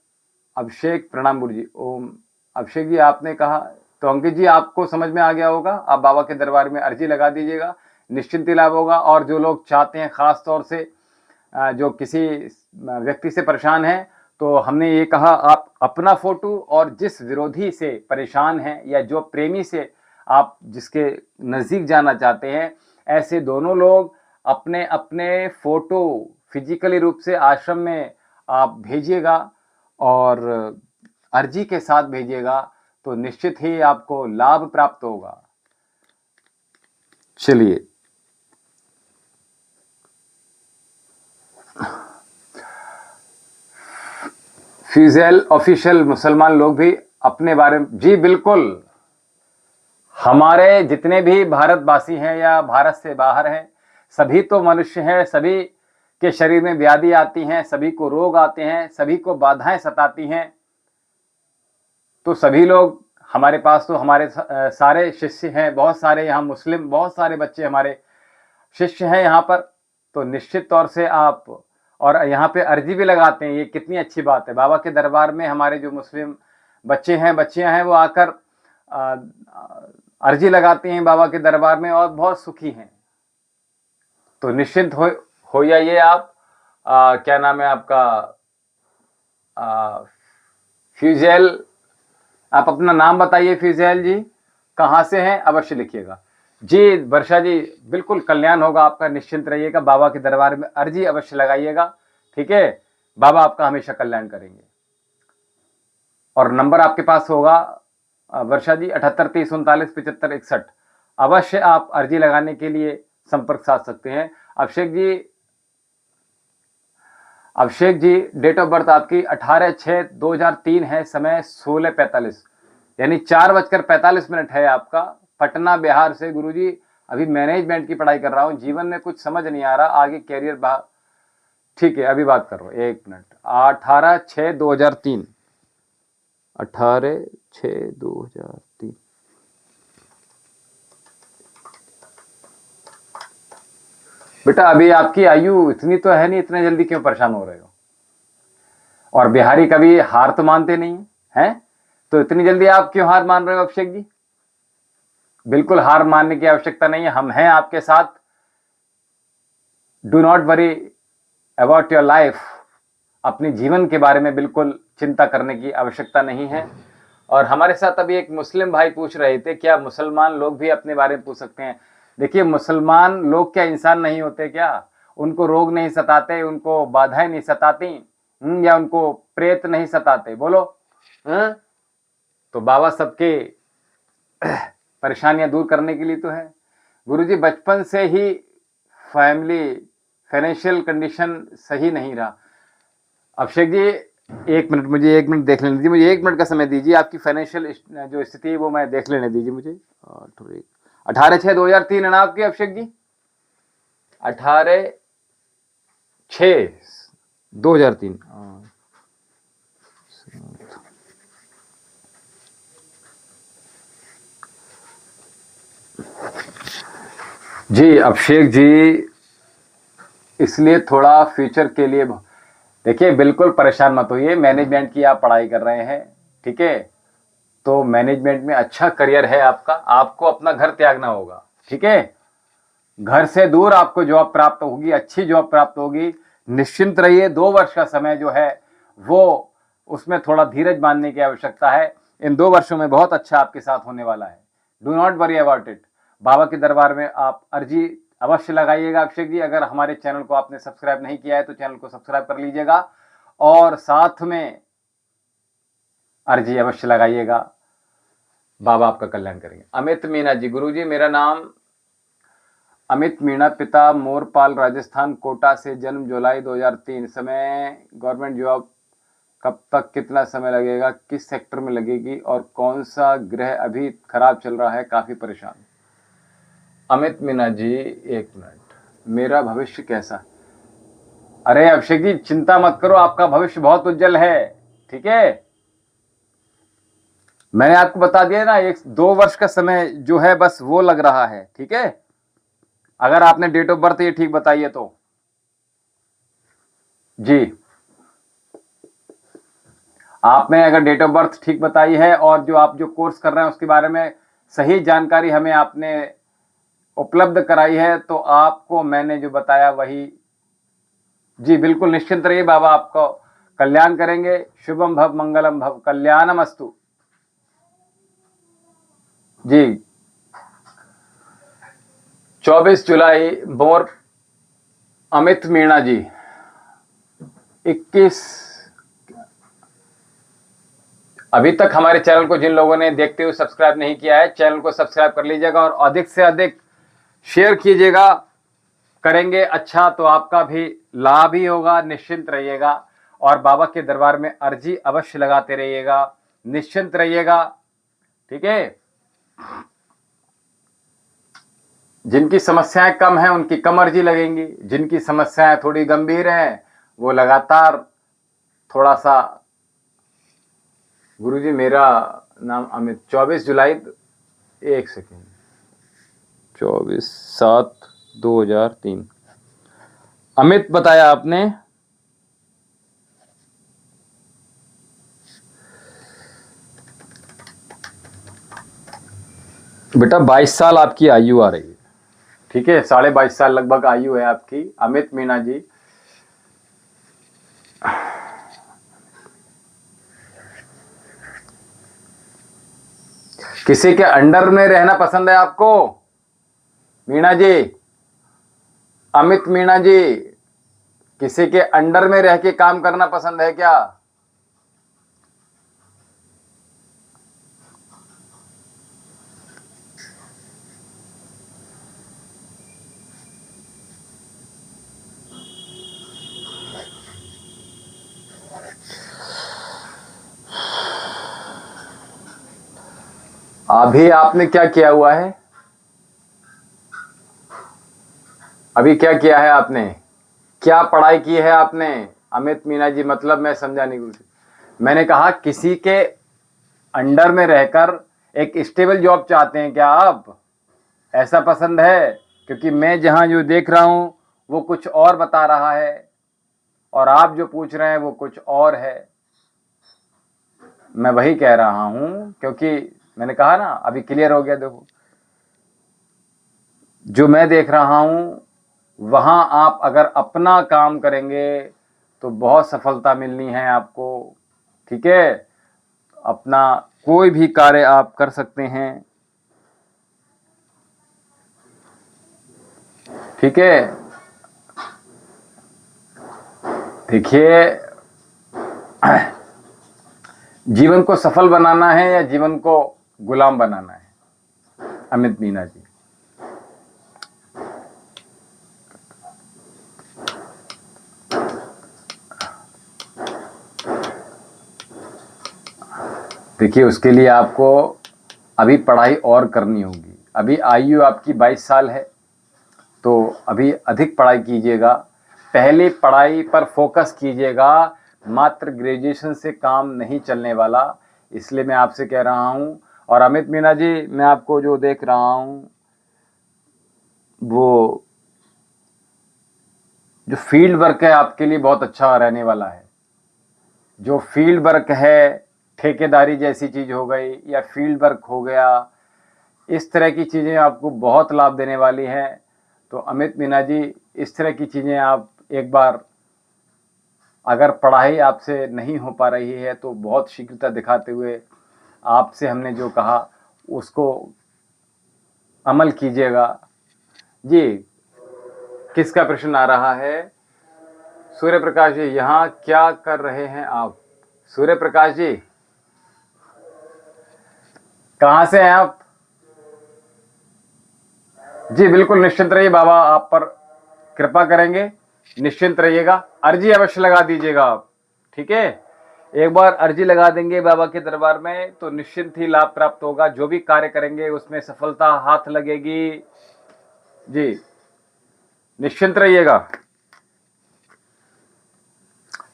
अभिषेक प्रणाम गुरु जी। ओम। अभिषेक जी आपने कहा तो अंकित जी आपको समझ में आ गया होगा, आप बाबा के दरबार में अर्जी लगा दीजिएगा, निश्चिंत ही लाभ होगा। और जो लोग चाहते हैं खास तौर से जो किसी व्यक्ति से परेशान हैं, तो हमने ये कहा आप अपना फोटो और जिस विरोधी से परेशान हैं या जो प्रेमी से आप जिसके नज़दीक जाना चाहते हैं, ऐसे दोनों लोग अपने अपने फोटो फिजिकली रूप से आश्रम में आप भेजिएगा और अर्जी के साथ भेजिएगा, तो निश्चित ही आपको लाभ प्राप्त होगा। चलिए, फिजेल ऑफिशियल मुसलमान लोग भी अपने बारे में जी बिल्कुल, हमारे जितने भी भारतवासी हैं या भारत से बाहर हैं, सभी तो मनुष्य हैं, सभी के शरीर में व्याधि आती हैं, सभी को रोग आते हैं, सभी को बाधाएं सताती हैं। तो सभी लोग हमारे पास, तो हमारे सारे शिष्य हैं, बहुत सारे यहाँ मुस्लिम, बहुत सारे बच्चे हमारे शिष्य हैं यहाँ पर। तो निश्चित तौर से आप, और यहाँ पे अर्जी भी लगाते हैं, ये कितनी अच्छी बात है। बाबा के दरबार में हमारे जो मुस्लिम बच्चे हैं, बच्चियां हैं, वो आकर अर्जी लगाते हैं बाबा के दरबार में और बहुत सुखी हैं। तो निश्चिंत हो जाइए आप। क्या नाम है आपका? फ्यूजेल, आप अपना नाम बताइए फ्यूजेल जी, कहाँ से हैं, अवश्य लिखिएगा जी। वर्षा जी बिल्कुल कल्याण होगा आपका, निश्चिंत रहिएगा, बाबा के दरबार में अर्जी अवश्य लगाइएगा, ठीक है। बाबा आपका हमेशा कल्याण करेंगे। और नंबर आपके पास होगा वर्षा जी 78 30 39 75 61। अवश्य आप अर्जी लगाने के लिए संपर्क साध सकते हैं। Abhishek ji date of birth आपकी 18/6/2003 है, समय 16:45, यानी 4:45 है आपका। पटना बिहार से गुरुजी, अभी मैनेजमेंट की पढ़ाई कर रहा हूँ, जीवन में कुछ समझ नहीं आ रहा, आगे कैरियर ठीक है अभी बात कर रहा हूँ, 1 मिनट। 18/6/2003, 18/6/2003। बेटा अभी आपकी आयु इतनी तो है नहीं, इतने जल्दी क्यों परेशान हो रहे हो? और बिहारी कभी हार तो मानते नहीं हैं, तो इतनी जल्दी आप क्यों हार मान रहे हो अभिषेक जी? बिल्कुल हार मानने की आवश्यकता नहीं है, हम हैं आपके साथ। Do not worry about your life, अपने जीवन के बारे में बिल्कुल चिंता करने की आवश्यकता नहीं है। और हमारे साथ अभी एक मुस्लिम भाई पूछ रहे थे क्या मुसलमान लोग भी अपने बारे में पूछ सकते हैं। देखिए, मुसलमान लोग क्या इंसान नहीं होते क्या? उनको रोग नहीं सताते, उनको बाधाएं नहीं सताती, या उनको प्रेत नहीं सताते? बोलो। तो बाबा सबके परेशानियां दूर करने के लिए तो है। गुरुजी, बचपन से ही फैमिली फाइनेंशियल कंडीशन सही नहीं रहा। अभिषेक जी, एक मिनट, मुझे 1 मिनट देख लेने दीजिए, मुझे 1 मिनट का समय दीजिए। आपकी फाइनेंशियल जो स्थिति है वो मैं देख लेने दीजिए मुझे। 18/6/2003 है ना आपकी, अभिषेक जी? 18/6/2003। जी अभिषेक जी, इसलिए थोड़ा फ्यूचर के लिए देखिए, बिल्कुल परेशान मत होइए। मैनेजमेंट की आप पढ़ाई कर रहे हैं, ठीक है? तो मैनेजमेंट में अच्छा करियर है आपका। आपको अपना घर त्यागना होगा, ठीक है? घर से दूर आपको जॉब प्राप्त होगी, अच्छी जॉब प्राप्त होगी। निश्चिंत रहिए। 2 वर्ष का समय जो है वो, उसमें थोड़ा धीरज मानने की आवश्यकता है। इन 2 वर्षों में बहुत अच्छा आपके साथ होने वाला है। Do not worry about it. बाबा के दरबार में आप अर्जी अवश्य लगाइएगा अभिषेक जी। अगर हमारे चैनल को आपने सब्सक्राइब नहीं किया है तो चैनल को सब्सक्राइब कर लीजिएगा और साथ में अर्जी अवश्य लगाइएगा। बाबा आपका कल्याण करेंगे। अमित मीणा जी, गुरुजी मेरा नाम अमित मीणा, पिता मोरपाल, राजस्थान, कोटा से, जन्म जुलाई 2003, समय गवर्नमेंट जॉब, कब तक, कितना समय लगेगा, किस सेक्टर में लगेगी और कौन सा ग्रह अभी खराब चल रहा है, काफी परेशान। अमित मीणा जी, 1 मिनट, मेरा भविष्य कैसा? अरे अभिषेक जी, चिंता मत करो, आपका भविष्य बहुत उज्जवल है, ठीक है? मैंने आपको बता दिया ना, 1-2 वर्ष का समय जो है बस वो लग रहा है, ठीक है? अगर आपने डेट ऑफ बर्थ ये ठीक बताइए तो जी, आपने अगर डेट ऑफ बर्थ ठीक बताई है और जो आप जो कोर्स कर रहे हैं उसके बारे में सही जानकारी हमें आपने उपलब्ध कराई है, तो आपको मैंने जो बताया वही, जी बिल्कुल निश्चिंत रहिए, बाबा आपको कल्याण करेंगे। शुभम भव मंगलम भव, कल्याणमस्तु। जी 24 जुलाई बोर, अमित मीणा जी, 21। अभी तक हमारे चैनल को जिन लोगों ने देखते हुए सब्सक्राइब नहीं किया है, चैनल को सब्सक्राइब कर लीजिएगा और अधिक से अधिक शेयर कीजिएगा। करेंगे अच्छा तो आपका भी लाभ ही होगा, निश्चिंत रहिएगा। और बाबा के दरबार में अर्जी अवश्य लगाते रहिएगा, निश्चिंत रहिएगा, ठीक है? जिनकी समस्याएं कम हैं उनकी कम अर्जी लगेंगी, जिनकी समस्याएं थोड़ी गंभीर हैं वो लगातार थोड़ा सा। गुरुजी मेरा नाम अमित, 24 जुलाई, 1 सेकेंड, 24/7/2003 अमित बताया आपने। बेटा 22 साल आपकी आयु आ रही है, ठीक है? 22.5 साल लगभग आयु है आपकी, अमित मीणा जी। किसी के अंडर में रहना पसंद है आपको, मीणा जी? अमित मीणा जी, किसी के अंडर में रह के काम करना पसंद है क्या? अभी आपने क्या किया हुआ है? अभी क्या किया है आपने? क्या पढ़ाई की है आपने? अमित मीणा जी, मतलब मैं समझा नहीं कुछ। मैंने कहा किसी के अंडर में रहकर एक स्टेबल जॉब चाहते हैं क्या आप? ऐसा पसंद है? क्योंकि मैं जहां जो देख रहा हूं वो कुछ और बता रहा है और आप जो पूछ रहे हैं वो कुछ और है। मैं वही कह रहा हूं, क्योंकि मैंने कहा ना, अभी क्लियर हो गया। देखो, जो मैं देख रहा हूं वहां आप अगर अपना काम करेंगे तो बहुत सफलता मिलनी है आपको, ठीक है? अपना कोई भी कार्य आप कर सकते हैं। ठीक है, देखिए, जीवन को सफल बनाना है या जीवन को गुलाम बनाना है? अमित मीना जी, देखिए, उसके लिए आपको अभी पढ़ाई और करनी होगी। अभी आयु आपकी 22 साल है, तो अभी अधिक पढ़ाई कीजिएगा। पहले पढ़ाई पर फोकस कीजिएगा, मात्र ग्रेजुएशन से काम नहीं चलने वाला, इसलिए मैं आपसे कह रहा हूं। और अमित मीना जी, मैं आपको जो देख रहा हूं, वो जो फील्ड वर्क है आपके लिए बहुत अच्छा रहने वाला है। जो फील्ड वर्क है, ठेकेदारी जैसी चीज हो गई या फील्ड वर्क हो गया, इस तरह की चीज़ें आपको बहुत लाभ देने वाली हैं। तो अमित मीना जी, इस तरह की चीज़ें आप एक बार, अगर पढ़ाई आपसे नहीं हो पा रही है तो बहुत शीघ्रता दिखाते हुए आपसे हमने जो कहा उसको अमल कीजिएगा। जी, किसका प्रश्न आ रहा है? सूर्य प्रकाश जी, यहाँ क्या कर रहे हैं आप? सूर्य प्रकाश जी, कहाँ से हैं आप? जी बिल्कुल, निश्चिंत रहिए, बाबा आप पर कृपा करेंगे, निश्चिंत रहिएगा। अर्जी अवश्य लगा दीजिएगा आप, ठीक है? एक बार अर्जी लगा देंगे बाबा के दरबार में तो निश्चिंत ही लाभ प्राप्त होगा। जो भी कार्य करेंगे उसमें सफलता हाथ लगेगी। जी, निश्चिंत रहिएगा।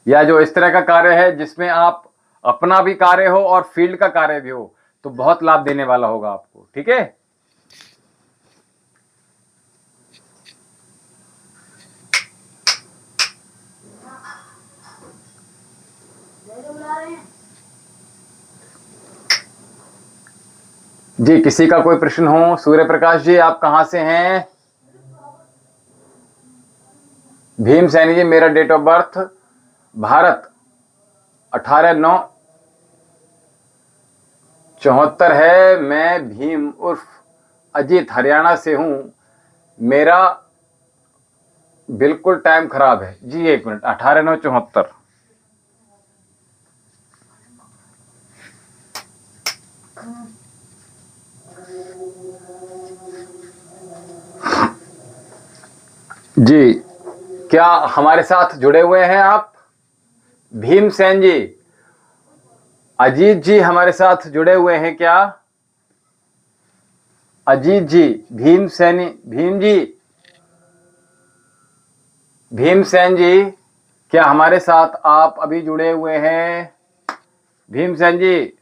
या जो इस तरह का कार्य है जिसमें आप अपना भी कार्य हो और फील्ड का कार्य भी हो, तो बहुत लाभ देने वाला होगा आपको, ठीक है? जी, किसी का कोई प्रश्न हो? सूर्य प्रकाश जी, आप कहां से हैं? भीम सैनी जी, मेरा डेट ऑफ बर्थ भारत 18/9/74 है। मैं भीम उर्फ अजीत हरियाणा से हूं। मेरा बिल्कुल टाइम खराब है जी। 1 मिनट, 18/9/74। जी, क्या हमारे साथ जुड़े हुए हैं आप? भीमसेन जी, अजीत जी हमारे साथ जुड़े हुए हैं क्या? अजीत जी, भीमसेनी, भीम जी, भीमसेन जी, क्या हमारे साथ आप अभी जुड़े हुए हैं? भीमसेन जी,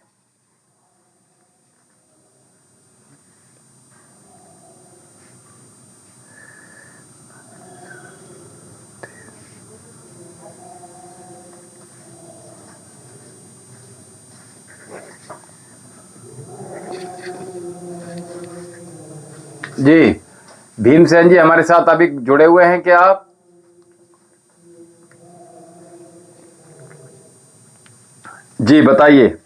जी भीमसेन जी हमारे साथ अभी जुड़े हुए हैं क्या आप? जी बताइए।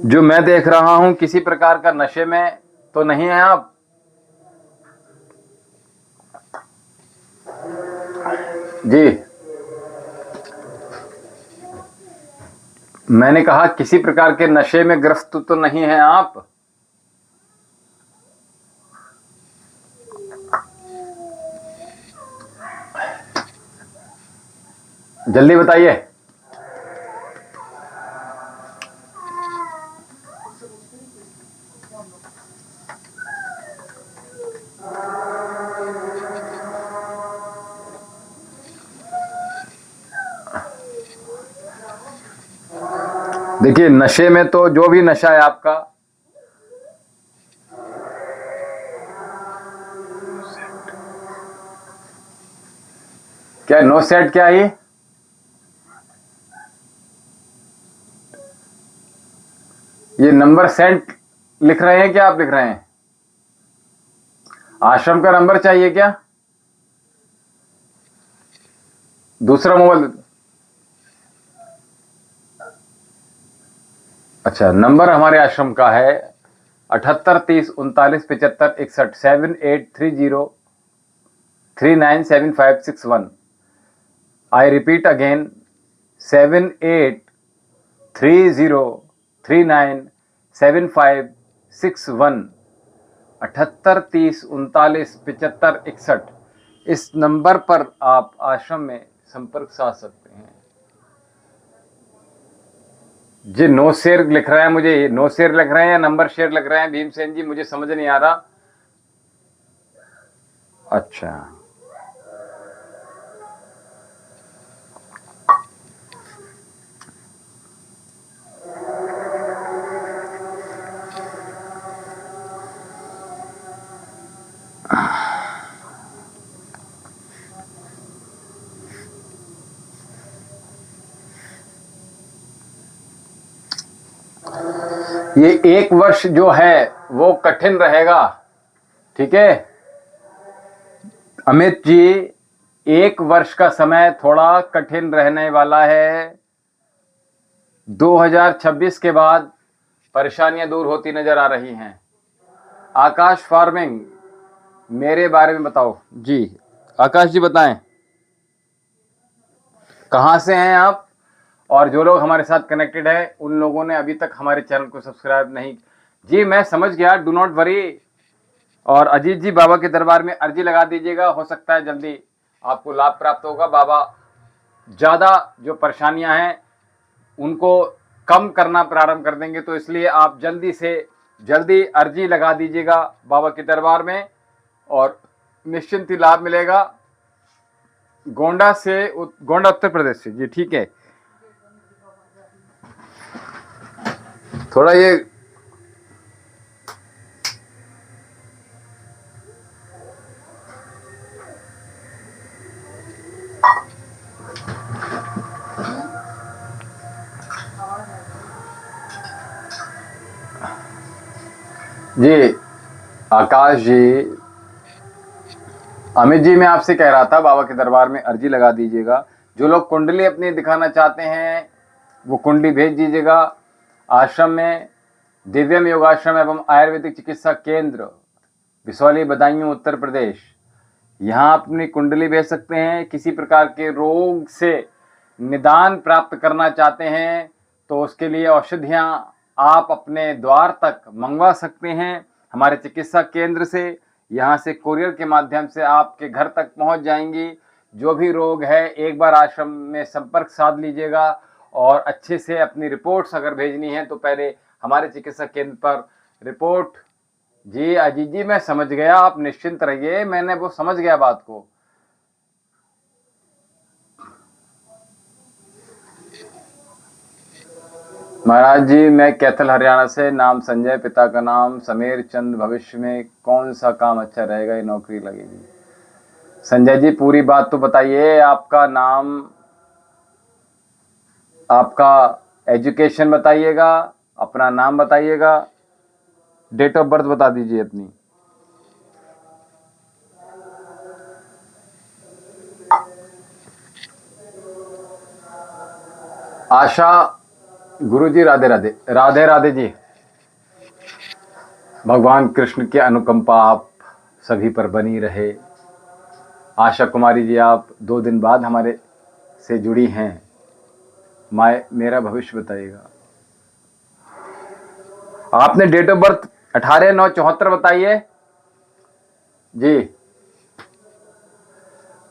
जो मैं देख रहा हूं, किसी प्रकार का नशे में तो नहीं है आप? जी, मैंने कहा किसी प्रकार के नशे में ग्रस्त तो नहीं है आप? जल्दी बताइए। देखिए, नशे में तो जो भी नशा है आपका, क्या नो सेट, क्या ये नंबर सेंट लिख रहे हैं क्या? आप लिख रहे हैं आश्रम का नंबर चाहिए क्या? दूसरा मोबाइल? अच्छा, नंबर हमारे आश्रम का है 78 30 39 75 61 7830397561। I repeat again 7830397561। 78 30 39 75 61। इस नंबर पर आप आश्रम में संपर्क साध सकते हैं। जी, नो शेयर लिख रहा है, मुझे नो शेयर लिख रहे हैं या नंबर शेयर लिख रहे हैं भीमसेन जी, मुझे समझ नहीं आ रहा। अच्छा, ये 1 वर्ष जो है वो कठिन रहेगा, ठीक है अमित जी। 1 वर्ष का समय थोड़ा कठिन रहने वाला है। 2026 के बाद परेशानियां दूर होती नजर आ रही हैं। आकाश फार्मिंग, मेरे बारे में बताओ जी। आकाश जी बताएं, कहाँ से हैं आप? और जो लोग हमारे साथ कनेक्टेड है उन लोगों ने अभी तक हमारे चैनल को सब्सक्राइब नहीं। जी मैं समझ गया, डू नॉट वरी। और अजीत जी, बाबा के दरबार में अर्जी लगा दीजिएगा, हो सकता है जल्दी आपको लाभ प्राप्त होगा। बाबा ज़्यादा जो परेशानियां हैं उनको कम करना प्रारंभ कर देंगे, तो इसलिए आप जल्दी से जल्दी अर्जी लगा दीजिएगा बाबा के दरबार में और निश्चिंत ही लाभ मिलेगा। गोंडा से, गोंडा उत्तर प्रदेश से जी, ठीक है। थोड़ा ये जी आकाश जी, अमित जी मैं आपसे कह रहा था बाबा के दरबार में अर्जी लगा दीजिएगा। जो लोग कुंडली अपनी दिखाना चाहते हैं वो कुंडली भेज दीजिएगा। आश्रम में दिव्यम योगाश्रम एवं आयुर्वेदिक चिकित्सा केंद्र, बिसौली, बदायूं, उत्तर प्रदेश, यहाँ अपनी कुंडली भेज सकते हैं। किसी प्रकार के रोग से निदान प्राप्त करना चाहते हैं तो उसके लिए औषधियाँ आप अपने द्वार तक मंगवा सकते हैं हमारे चिकित्सा केंद्र से। यहाँ से कुरियर के माध्यम से आपके घर तक पहुँच जाएंगी। जो भी रोग है एक बार आश्रम में संपर्क साध लीजिएगा और अच्छे से अपनी रिपोर्ट्स अगर भेजनी है तो पहले हमारे चिकित्सा केंद्र पर रिपोर्ट। जी अजीत जी मैं समझ गया, आप निश्चिंत रहिए, मैंने वो समझ गया बात को। महाराज जी मैं कैथल हरियाणा से, नाम संजय, पिता का नाम समीर चंद। भविष्य में कौन सा काम अच्छा रहेगा, ये नौकरी लगेगी? संजय जी पूरी बात तो बताइए, आपका नाम, आपका एजुकेशन बताइएगा, अपना नाम बताइएगा, डेट ऑफ बर्थ बता दीजिए अपनी। आशा, गुरु जी राधे राधे। राधे राधे जी। भगवान कृष्ण की अनुकंपा आप सभी पर बनी रहे। आशा कुमारी जी आप 2 दिन बाद हमारे से जुड़ी हैं। मेरा भविष्य बताइएगा। आपने डेट ऑफ बर्थ 18/9/74 बताइए जी।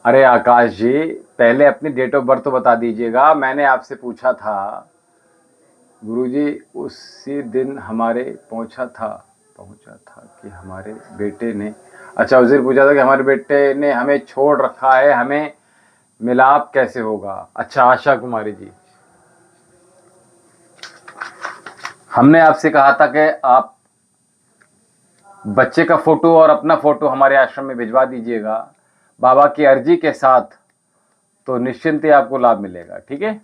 अरे आकाश जी पहले अपनी डेट ऑफ बर्थ तो बता दीजिएगा। मैंने आपसे पूछा था गुरुजी, उसी दिन हमारे पहुंचा था कि हमारे बेटे ने, अच्छा उस दिन पूछा था कि हमारे बेटे ने हमें छोड़ रखा है, हमें मिलाप कैसे होगा? अच्छा आशा कुमारी जी, हमने आपसे कहा था कि आप बच्चे का फोटो और अपना फोटो हमारे आश्रम में भिजवा दीजिएगा बाबा की अर्जी के साथ, तो निश्चिंत ही आपको लाभ मिलेगा, ठीक है।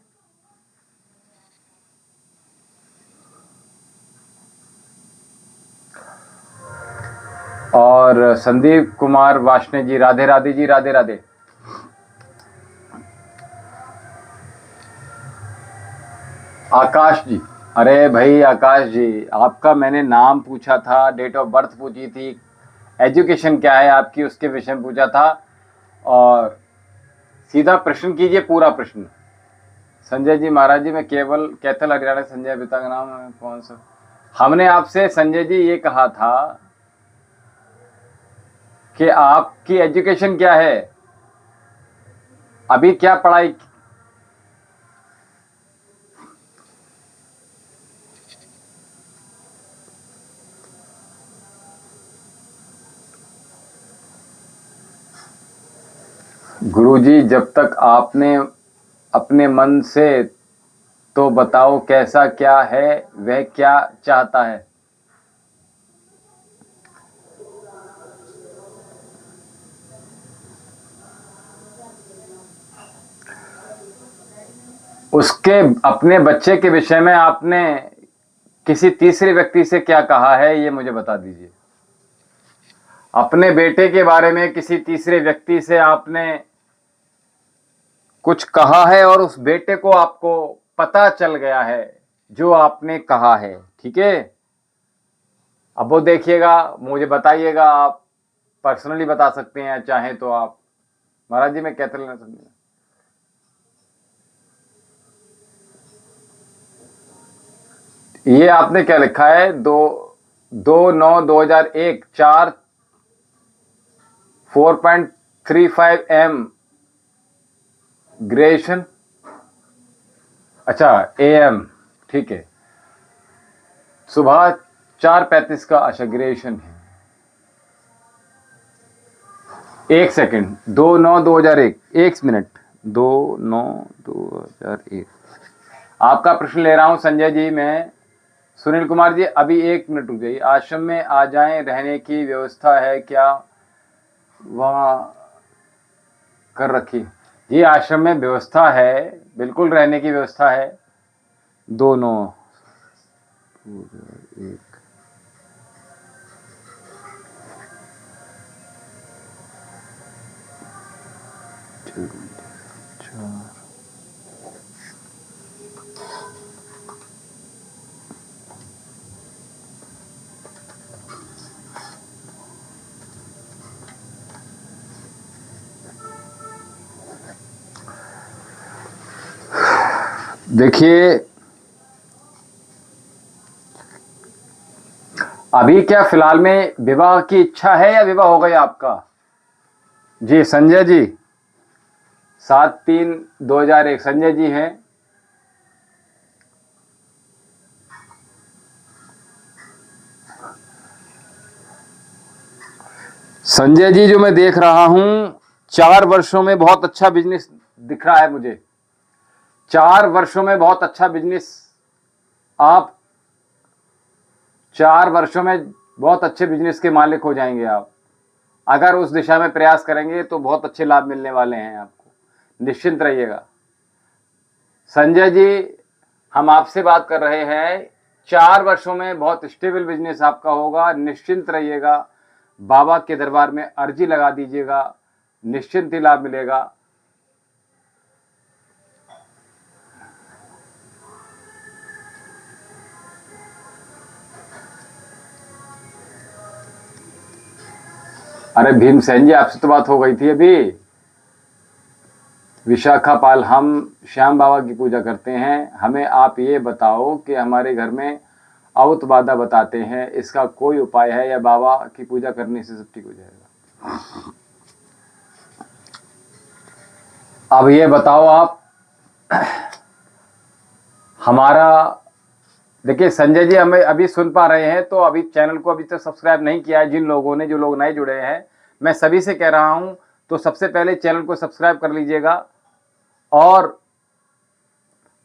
और संदीप कुमार वाशने जी, राधे राधे जी, राधे राधे। आकाश जी अरे भाई आकाश जी, आपका मैंने नाम पूछा था, डेट ऑफ बर्थ पूछी थी, एजुकेशन क्या है आपकी उसके विषय में पूछा था, और सीधा प्रश्न कीजिए, पूरा प्रश्न। संजय जी महाराज जी, मैं केवल कैथल हरियाणा, संजय पिता का नाम है कौन सा। हमने आपसे संजय जी ये कहा था कि आपकी एजुकेशन क्या है, अभी क्या पढ़ाई। गुरुजी, जब तक आपने अपने मन से तो बताओ कैसा क्या है, वह क्या चाहता है। उसके अपने बच्चे के विषय में आपने किसी तीसरे व्यक्ति से क्या कहा है, ये मुझे बता दीजिए। अपने बेटे के बारे में किसी तीसरे व्यक्ति से आपने कुछ कहा है और उस बेटे को आपको पता चल गया है जो आपने कहा है, ठीक है। अब वो देखिएगा, मुझे बताइएगा, आप पर्सनली बता सकते हैं चाहे तो आप। महाराज जी मैं कहते लेना समझे। ये आपने क्या लिखा है, 2/9/2001, 4.35 M ग्रेजुएशन। अच्छा, AM, ठीक है। सुबह 4:35 का, अच्छा ग्रेजुएशन है। एक सेकंड, 2/9/2001, 1 मिनट, 2/9/2001। आपका प्रश्न ले रहा हूं संजय जी मैं। सुनील कुमार जी अभी 1 मिनट रुक जाइए। आश्रम में आ जाएं, रहने की व्यवस्था है क्या वहां कर रखी। जी आश्रम में व्यवस्था है, बिल्कुल रहने की व्यवस्था है। 2/9/2001। देखिए, अभी क्या फिलहाल में विवाह की इच्छा है या विवाह हो गया आपका। जी संजय जी, 7/3/2001 संजय जी हैं। संजय जी जो मैं देख रहा हूं, 4 वर्षों में बहुत अच्छा बिजनेस दिख रहा है मुझे। 4 वर्षों में बहुत अच्छा बिजनेस, आप 4 वर्षों में बहुत अच्छे बिजनेस के मालिक हो जाएंगे आप। अगर उस दिशा में प्रयास करेंगे तो बहुत अच्छे लाभ मिलने वाले हैं आपको, निश्चिंत रहिएगा। संजय जी, हम आपसे बात कर रहे हैं, 4 वर्षों में बहुत स्टेबल बिजनेस आपका होगा, निश्चिंत रहिएगा। बाबा के दरबार में अर्जी लगा दीजिएगा, निश्चिंत ही लाभ मिलेगा। अरे भीमसेन जी, आपसे तो बात हो गई थी अभी। विशाखा पाल, हम श्याम बाबा की पूजा करते हैं, हमें आप ये बताओ कि हमारे घर में अवत बाधा बताते हैं, इसका कोई उपाय है या बाबा की पूजा करने से सब ठीक हो जाएगा। अब ये बताओ आप, हमारा देखिए संजय जी, हमें अभी सुन पा रहे हैं तो अभी चैनल को अभी तक सब्सक्राइब नहीं किया है जिन लोगों ने, जो लोग नए जुड़े हैं, मैं सभी से कह रहा हूं, तो सबसे पहले चैनल को सब्सक्राइब कर लीजिएगा और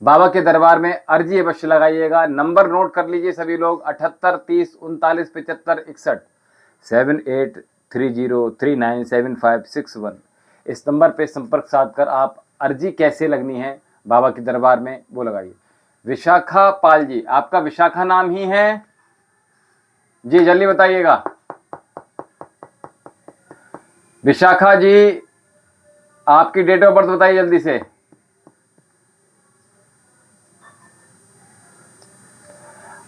बाबा के दरबार में अर्जी अवश्य लगाइएगा। नंबर नोट कर लीजिए सभी लोग, 78 30 39 75 61, 7830397561। इस नंबर पे संपर्क साध कर आप अर्जी कैसे लगनी है बाबा के दरबार में वो लगाइए। विशाखा पाल जी, आपका विशाखा नाम ही है जी, जल्दी बताइएगा। विशाखा जी, आपकी डेट ऑफ बर्थ बताइए जल्दी से।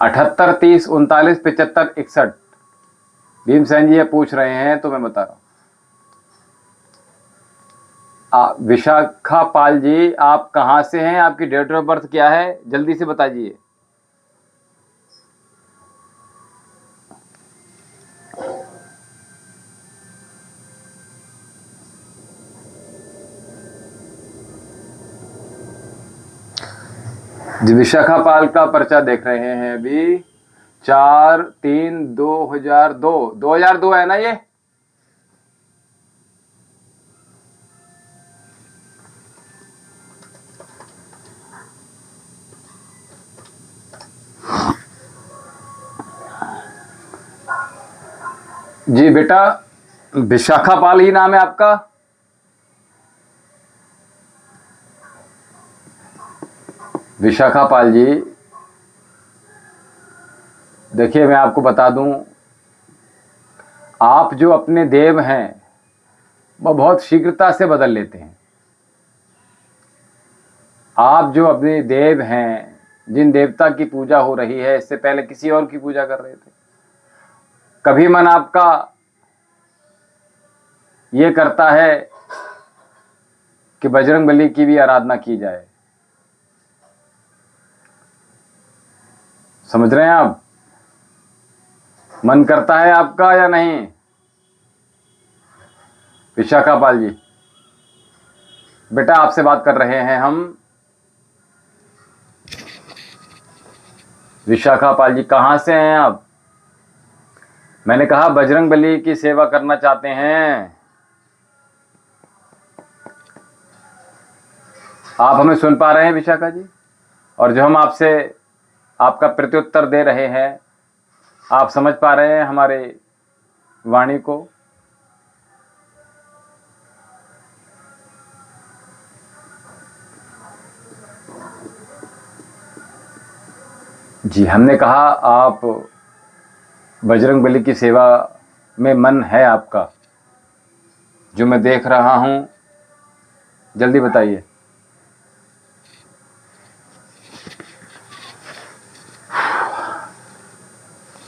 78 30 39 75 61। भीमसेन जी ये पूछ रहे हैं तो मैं बता रहा हूँ। विशाखा पाल जी, आप कहाँ से हैं? आपकी डेट ऑफ बर्थ क्या है? जल्दी से बताइए। जी, विशाखा पाल का पर्चा देख रहे हैं अभी। 4/3/2002। 2002 है ना ये? जी बेटा, विशाखा पाल ही नाम है आपका? विशाखा पाल जी, देखिए मैं आपको बता दूं, आप जो अपने देव हैं वह बहुत शीघ्रता से बदल लेते हैं। आप जो अपने देव हैं, जिन देवता की पूजा हो रही है, इससे पहले किसी और की पूजा कर रहे थे। कभी मन आपका ये करता है कि बजरंगबली की भी आराधना की जाए। समझ रहे हैं आप? मन करता है आपका या नहीं? विशाखा पाल जी बेटा, आपसे बात कर रहे हैं हम। विशाखा पाल जी, कहां से हैं आप? मैंने कहा बजरंगबली की सेवा करना चाहते हैं। आप हमें सुन पा रहे हैं विशाखा जी? और जो हम आपसे आपका प्रत्युत्तर दे रहे हैं, आप समझ पा रहे हैं हमारे वाणी को? जी, हमने कहा आप बजरंगबली की सेवा में मन है आपका, जो मैं देख रहा हूं। जल्दी बताइए।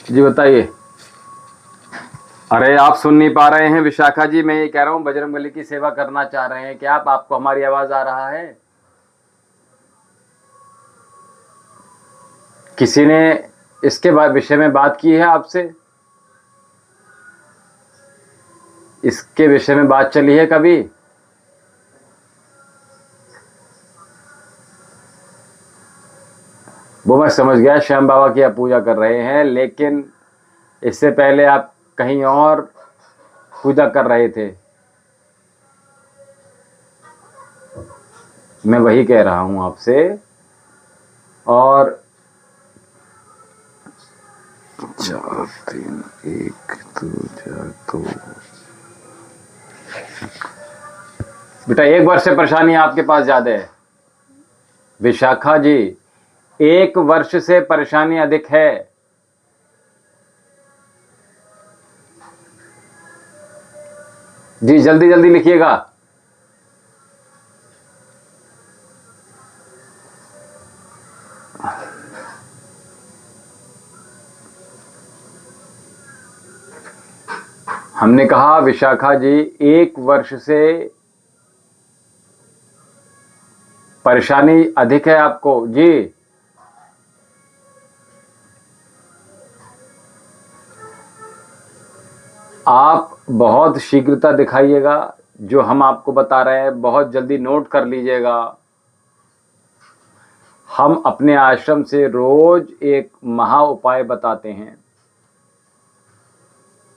जी बताइए। अरे आप सुन नहीं पा रहे हैं विशाखा जी? मैं ये कह रहा हूं बजरंगबली की सेवा करना चाह रहे हैं क्या आप? आपको हमारी आवाज आ रहा है? किसी ने इसके विषय में बात की है आपसे? इसके विषय में बात चली है कभी? वो मैं समझ गया, श्याम बाबा की आप पूजा कर रहे हैं, लेकिन इससे पहले आप कहीं और पूजा कर रहे थे। मैं वही कह रहा हूं आपसे। और 4 3 1 2 4 2। बेटा, 1 वर्ष से परेशानी आपके पास ज्यादा है। विशाखा जी, 1 वर्ष से परेशानी अधिक है। जी जल्दी जल्दी लिखिएगा। हमने कहा विशाखा जी, 1 वर्ष से परेशानी अधिक है आपको। जी आप बहुत शीघ्रता दिखाइएगा। जो हम आपको बता रहे हैं बहुत जल्दी नोट कर लीजिएगा। हम अपने आश्रम से रोज एक महा उपाय बताते हैं।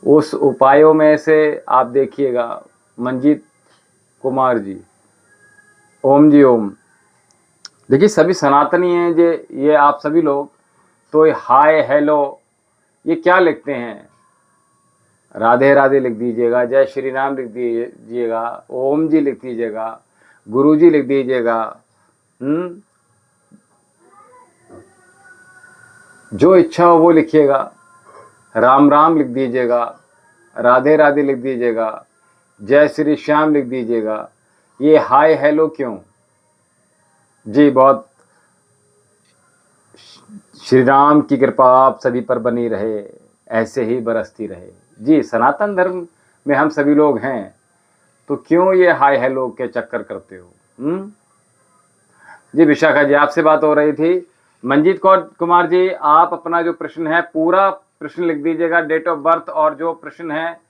उस उपायों में से आप देखिएगा, मंजीत कुमार जी, ओम जी ओम। देखिए सभी सनातनी हैं ये आप सभी लोग तो हाय हेलो ये क्या लिखते हैं? राधे राधे लिख दीजिएगा, जय श्री राम लिख दीजिएगा, ओम जी लिख दीजिएगा, गुरु जी लिख दीजिएगा। जो इच्छा हो वो लिखिएगा। राम राम लिख दीजिएगा, राधे राधे लिख दीजिएगा, जय श्री श्याम लिख दीजिएगा। ये हाय हेलो क्यों? जी बहुत श्री राम की कृपा आप सभी पर बनी रहे, ऐसे ही बरसती रहे। जी, सनातन धर्म में हम सभी लोग हैं, तो क्यों ये हाय हेलो के चक्कर करते हो? जी विशाखा जी, आपसे बात हो रही थी। मंजीत कौर कुमार जी, आप अपना जो प्रश्न है पूरा प्रश्न लिख दीजिएगा, डेट ऑफ बर्थ और जो प्रश्न है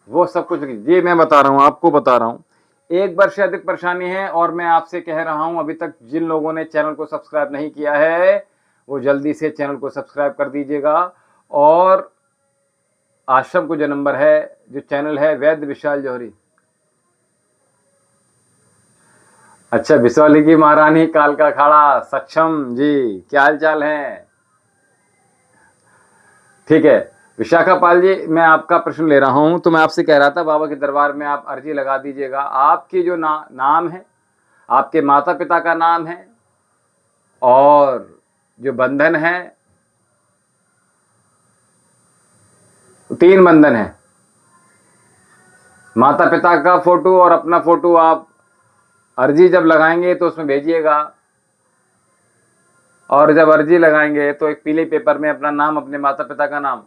वो सब कुछ लिख। जी मैं बता रहा हूँ, आपको बता रहा हूँ, 1 वर्ष से अधिक परेशानी है और मैं आपसे कह रहा हूँ अभी तक जिन लोगों ने चैनल को सब्सक्राइब नहीं किया है वो जल्दी से चैनल को सब्सक्राइब कर दीजिएगा। और आश्रम को जो नंबर है, जो चैनल है वैद्य विशाल जौहरी। अच्छा, बिसौली की महारानी काल का अखाड़ा सक्षम जी, क्या हाल चाल है? ठीक है विशाखा पाल जी, मैं आपका प्रश्न ले रहा हूं। तो मैं आपसे कह रहा था बाबा के दरबार में आप अर्जी लगा दीजिएगा। आपकी जो नाम है, आपके माता पिता का नाम है और जो बंधन है, 3 बंधन है। माता पिता का फोटो और अपना फोटो आप अर्जी जब लगाएंगे तो उसमें भेजिएगा। और जब अर्जी लगाएंगे तो एक पीले पेपर में अपना नाम, अपने माता पिता का नाम,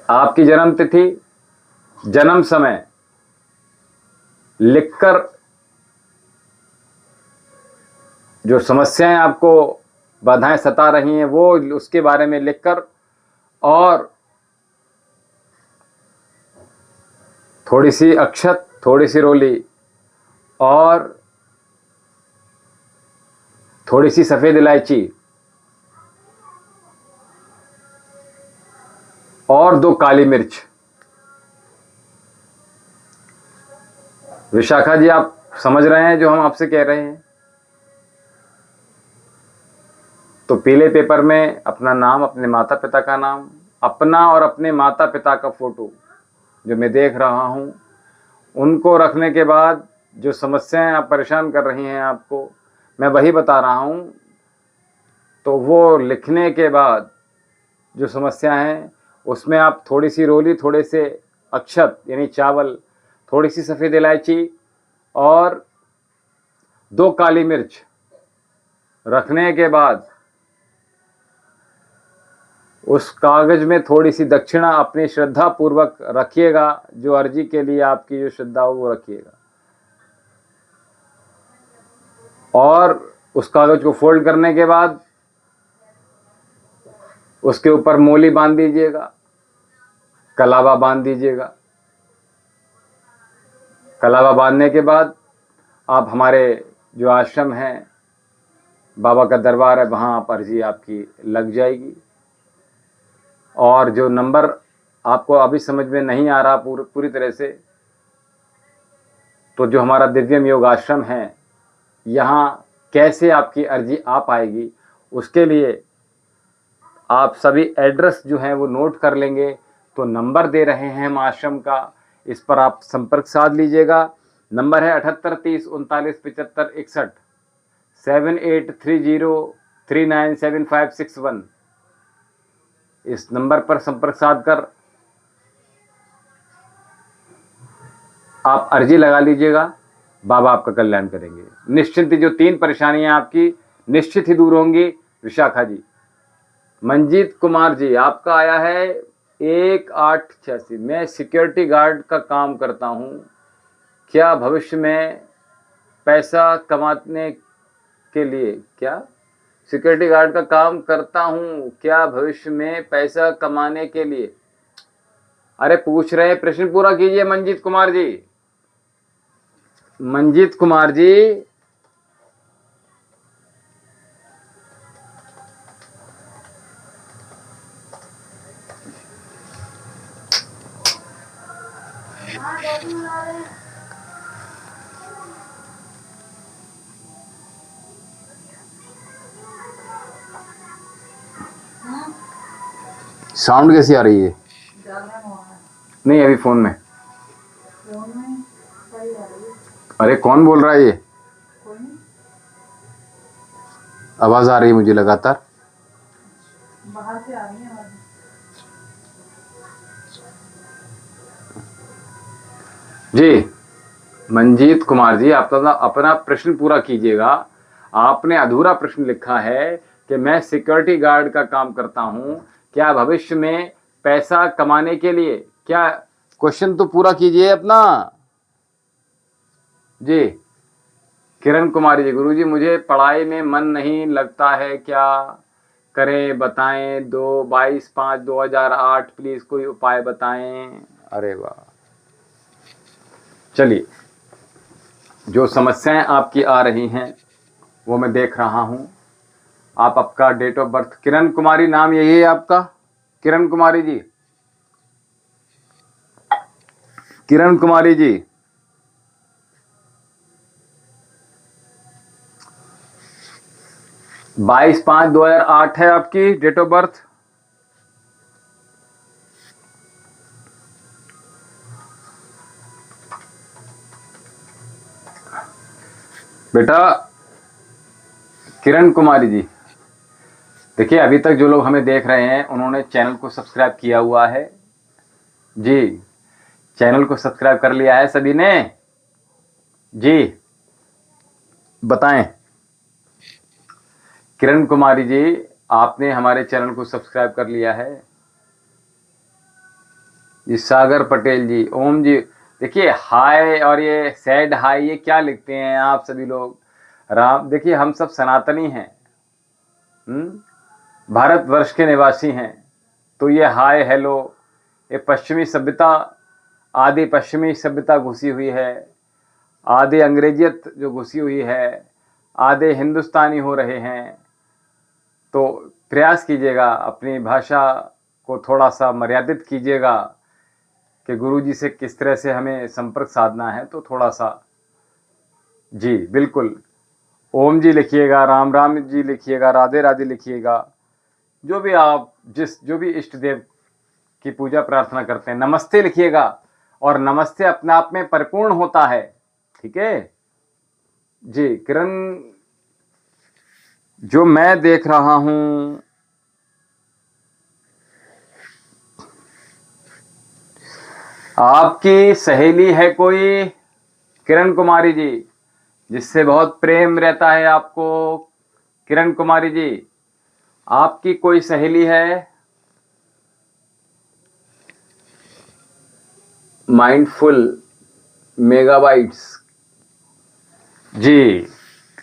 आपकी जन्म तिथि, जन्म समय लिखकर, जो समस्याएं आपको बाधाएं सता रही हैं वो उसके बारे में लिखकर, और थोड़ी सी अक्षत, थोड़ी सी रोली और थोड़ी सी सफेद इलायची और 2 काली मिर्च। विशाखा जी, आप समझ रहे हैं जो हम आपसे कह रहे हैं? तो पीले पेपर में अपना नाम, अपने माता पिता का नाम, अपना और अपने माता पिता का फोटो जो मैं देख रहा हूं, उनको रखने के बाद जो समस्याएं आप परेशान कर रही हैं आपको, मैं वही बता रहा हूं। तो वो लिखने के बाद जो समस्याएं हैं उसमें आप थोड़ी सी रोली, थोड़े से अक्षत यानी चावल, थोड़ी सी सफ़ेद इलायची और 2 काली मिर्च रखने के बाद उस कागज में थोड़ी सी दक्षिणा अपनी श्रद्धा पूर्वक रखिएगा। जो अर्जी के लिए आपकी जो श्रद्धा हो वो रखिएगा। और उस कागज को फोल्ड करने के बाद उसके ऊपर मोली बांध दीजिएगा, कलावा बांध दीजिएगा। कलावा बांधने के बाद आप हमारे जो आश्रम है, बाबा का दरबार है, वहाँ आप अर्जी आपकी लग जाएगी। और जो नंबर आपको अभी समझ में नहीं आ रहा पूरी तरह से, तो जो हमारा दिव्यम योग आश्रम है, यहाँ कैसे आपकी अर्जी आ पाएगी, उसके लिए आप सभी एड्रेस जो हैं वो नोट कर लेंगे। तो नंबर दे रहे हैं हम आश्रम का, इस पर आप संपर्क साध लीजिएगा। नंबर है 78 30 39 75 61, 7830397561। इस नंबर पर संपर्क साध कर आप अर्जी लगा लीजिएगा। बाबा आपका कल्याण करेंगे निश्चिंत ही। जो 3 परेशानियां आपकी निश्चित ही दूर होंगी। विशाखा जी, मंजीत कुमार जी, आपका आया है 1886। मैं सिक्योरिटी गार्ड का काम करता हूं, क्या भविष्य में पैसा कमाने के लिए, क्या सिक्योरिटी गार्ड का काम करता हूं, क्या भविष्य में पैसा कमाने के लिए? अरे पूछ रहे हैं, प्रश्न पूरा कीजिए मंजीत कुमार जी। मंजीत कुमार जी, साउंड कैसी आ रही है? नहीं, अभी फोन में। अरे कौन बोल रहा है ये? आवाज आ रही है मुझे लगातार।
बाहर से आ रही है आवाज।
जी मंजीत कुमार जी, आप अपना प्रश्न पूरा कीजिएगा। आपने अधूरा प्रश्न लिखा है कि मैं सिक्योरिटी गार्ड का काम करता हूं, क्या भविष्य में पैसा कमाने के लिए, क्या क्वेश्चन तो पूरा कीजिए अपना जी। किरण कुमारी जी, गुरुजी मुझे पढ़ाई में मन नहीं लगता है, क्या करें बताएं, 22/5/2008 प्लीज कोई उपाय बताएं। अरे वाह, चलिए, जो समस्याएं आपकी आ रही हैं वो मैं देख रहा हूं। आप आपका date of birth, Kiran Kumari नाम यही है आपका? किरण कुमारी जी, किरण कुमारी जी, 22/5/2008 है आपकी डेट ऑफ बर्थ। बेटा किरण कुमारी जी, देखिए अभी तक जो लोग हमें देख रहे हैं उन्होंने चैनल को सब्सक्राइब किया हुआ है जी। चैनल को सब्सक्राइब कर लिया है सभी ने जी? बताएं। किरण कुमारी जी, आपने हमारे चैनल को सब्सक्राइब कर लिया है जी? सागर पटेल जी, ओम जी, देखिए हाय और ये सैड हाय ये क्या लिखते हैं आप सभी लोग? राम, देखिए हम सब सनातनी हैं, भारतवर्ष के निवासी हैं, तो ये हाय हेलो, ये पश्चिमी सभ्यता, आदि पश्चिमी सभ्यता घुसी हुई है, आधे अंग्रेजियत जो घुसी हुई है, आधे हिंदुस्तानी हो रहे हैं। तो प्रयास कीजिएगा अपनी भाषा को थोड़ा सा मर्यादित कीजिएगा कि गुरुजी से किस तरह से हमें संपर्क साधना है, तो थोड़ा सा जी बिल्कुल। ओम जी लिखिएगा, राम राम जी लिखिएगा, राधे राधे लिखिएगा, जो भी आप जो भी इष्ट देव की पूजा प्रार्थना करते हैं, नमस्ते लिखिएगा, और नमस्ते अपने आप में परिपूर्ण होता है, ठीक है जी। किरण, जो मैं देख रहा हूं, आपकी सहेली है कोई किरण कुमारी जी, जिससे बहुत प्रेम रहता है आपको? किरण कुमारी जी, आपकी कोई सहेली है? माइंडफुल मेगाबाइट्स जी,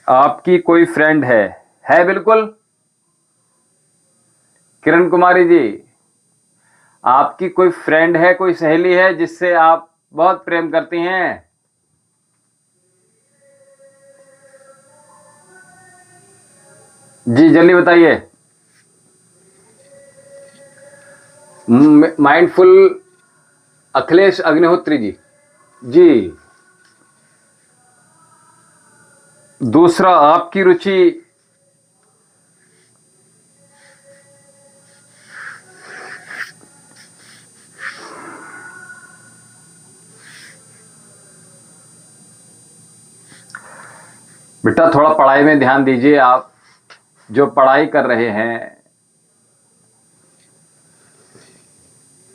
आपकी कोई फ्रेंड है बिल्कुल। किरण कुमारी जी, आपकी कोई फ्रेंड है, कोई सहेली है जिससे आप बहुत प्रेम करती हैं? जी जल्दी बताइए। माइंडफुल अखिलेश अग्निहोत्री जी जी। दूसरा, आपकी रुचि बेटा थोड़ा पढ़ाई में ध्यान दीजिए, आप जो पढ़ाई कर रहे हैं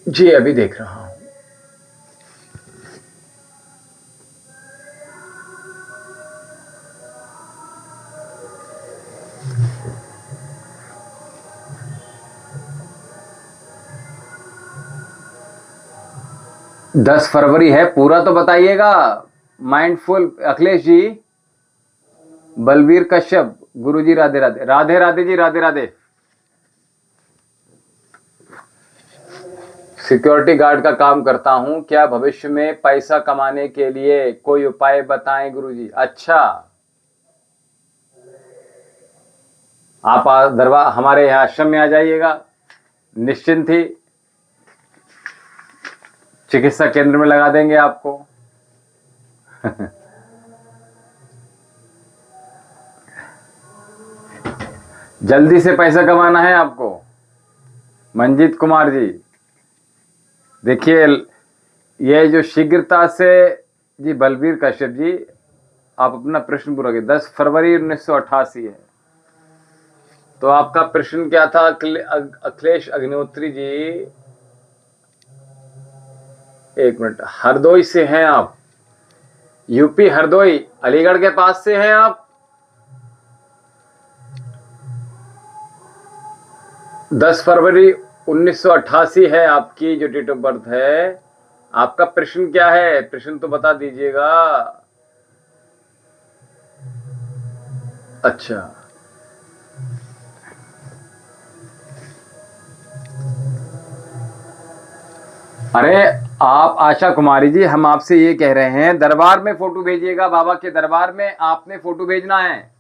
जी। अभी देख रहा हूं, दस फरवरी है, पूरा तो बताइएगा। माइंडफुल अखिलेश जी, बलवीर कश्यप, गुरुजी राधे राधे, राधे राधे जी, राधे राधे। सिक्योरिटी गार्ड का काम करता हूं, क्या भविष्य में पैसा कमाने के लिए कोई उपाय बताएं गुरुजी? अच्छा, आप दरबार हमारे यहाँ आश्रम में आ जाइएगा, निश्चिंत ही चिकित्सा केंद्र में लगा देंगे आपको। जल्दी से पैसा कमाना है आपको। मंजीत कुमार जी, देखिए ये जो शीघ्रता से जी, बलबीर कश्यप जी, आप अपना प्रश्न पूरा करिए। 10 फरवरी 1988 है, तो आपका प्रश्न क्या था अखिलेश अग्निहोत्री जी? एक मिनट, हरदोई से हैं आप? यूपी हरदोई, अलीगढ़ के पास से हैं आप? 10 फरवरी 1988 है आपकी जो डेट ऑफ बर्थ है। आपका प्रश्न क्या है? प्रश्न तो बता दीजिएगा। अच्छा, अरे आप आशा कुमारी जी, हम आपसे ये कह रहे हैं दरबार में फोटो भेजिएगा। बाबा के दरबार में आपने फोटो भेजना है,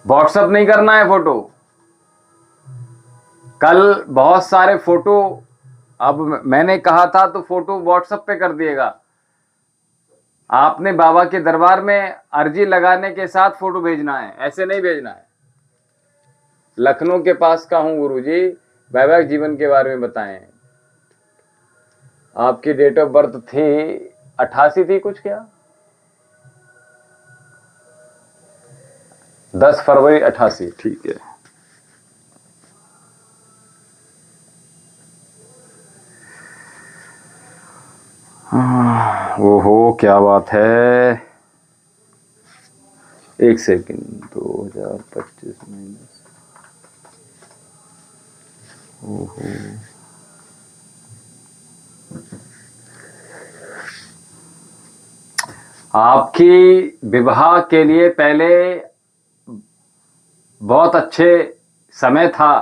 व्हाट्सअप नहीं करना है फोटो। कल बहुत सारे फोटो, अब मैंने कहा था तो फोटो व्हाट्सएप पे कर दिएगा। आपने बाबा के दरबार में अर्जी लगाने के साथ फोटो भेजना है, ऐसे नहीं भेजना है। लखनऊ के पास का हूं गुरुजी, वैवाहिक जीवन के बारे में बताएं। आपकी डेट ऑफ बर्थ थी 88 थी कुछ क्या? 10 फरवरी 88, ठीक है। ओहो, क्या बात है। एक सेकंड, 2025 माइनस, ओहो, आपकी विवाह के लिए पहले बहुत अच्छे समय था,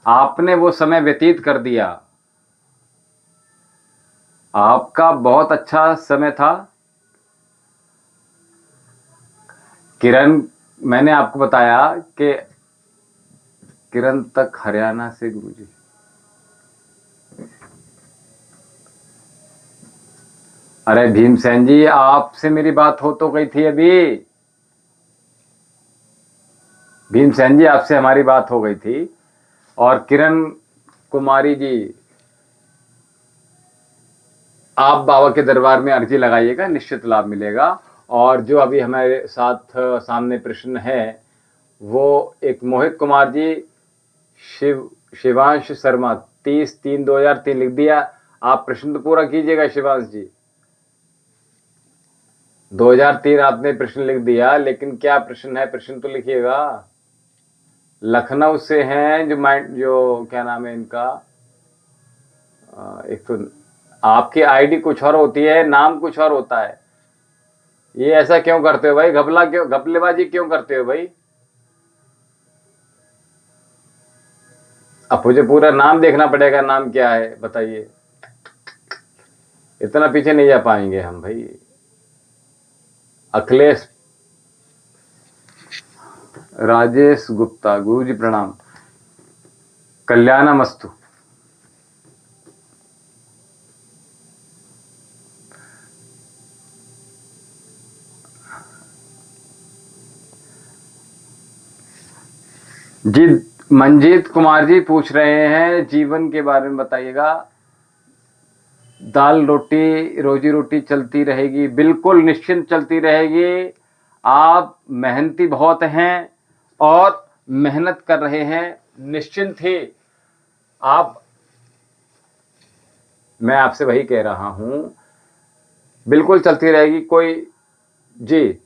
आपने वो समय व्यतीत कर दिया। आपका बहुत अच्छा समय था। किरण, मैंने आपको बताया कि किरण तक हरियाणा से गुरुजी। अरे भीमसेन जी, आपसे मेरी बात हो तो गई थी अभी। भीमसेन जी, आपसे हमारी बात हो गई थी। और किरण कुमारी जी, आप बाबा के दरबार में अर्जी लगाइएगा, निश्चित लाभ मिलेगा। और जो अभी हमारे साथ सामने प्रश्न है, वो एक मोहित कुमार जी, शिवांश शर्मा, 30/3/2003 लिख दिया। आप प्रश्न तो पूरा कीजिएगा शिवांश जी। 2003 आपने प्रश्न लिख दिया, लेकिन क्या प्रश्न है? प्रश्न तो लिखिएगा। लखनऊ से हैं जो क्या नाम है इनका? एक तो आपकी आईडी कुछ और होती है, नाम कुछ और होता है। ये ऐसा क्यों करते हो भाई? घपलेबाजी क्यों करते हो भाई? अब मुझे पूरा नाम देखना पड़ेगा, नाम क्या है बताइए। इतना पीछे नहीं जा पाएंगे हम भाई। अखिलेश राजेश गुप्ता, गुरुजी प्रणाम, कल्याणमस्तु। जी, मंजीत कुमार जी पूछ रहे हैं जीवन के बारे में बताइएगा। दाल रोटी, रोजी रोटी चलती रहेगी, बिल्कुल निश्चिंत चलती रहेगी। आप मेहनती बहुत हैं और मेहनत कर रहे हैं, निश्चिंत ही आप। मैं आपसे वही कह रहा हूं, बिल्कुल चलती रहेगी। कोई जी,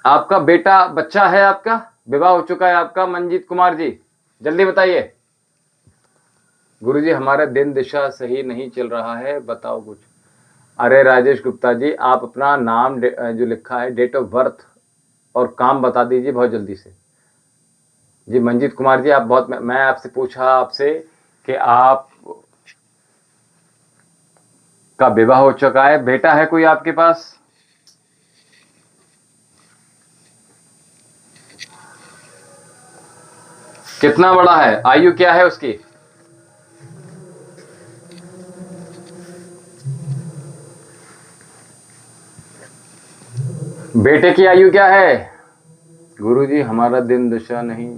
आपका बेटा बच्चा है? आपका विवाह हो चुका है आपका? मंजीत कुमार जी, जल्दी बताइए। गुरुजी, हमारा दिन दिशा सही नहीं चल रहा है, बताओ कुछ। अरे राजेश गुप्ता जी, आप अपना नाम जो लिखा है, डेट ऑफ बर्थ और काम बता दीजिए बहुत जल्दी से। जी मंजीत कुमार जी, आप बहुत, मैं आपसे पूछा आपसे कि आप का विवाह हो चुका है, बेटा है कोई आपके पास? कितना बड़ा है? आयु क्या है उसकी? बेटे की आयु क्या है? गुरुजी, हमारा दिन दशा नहीं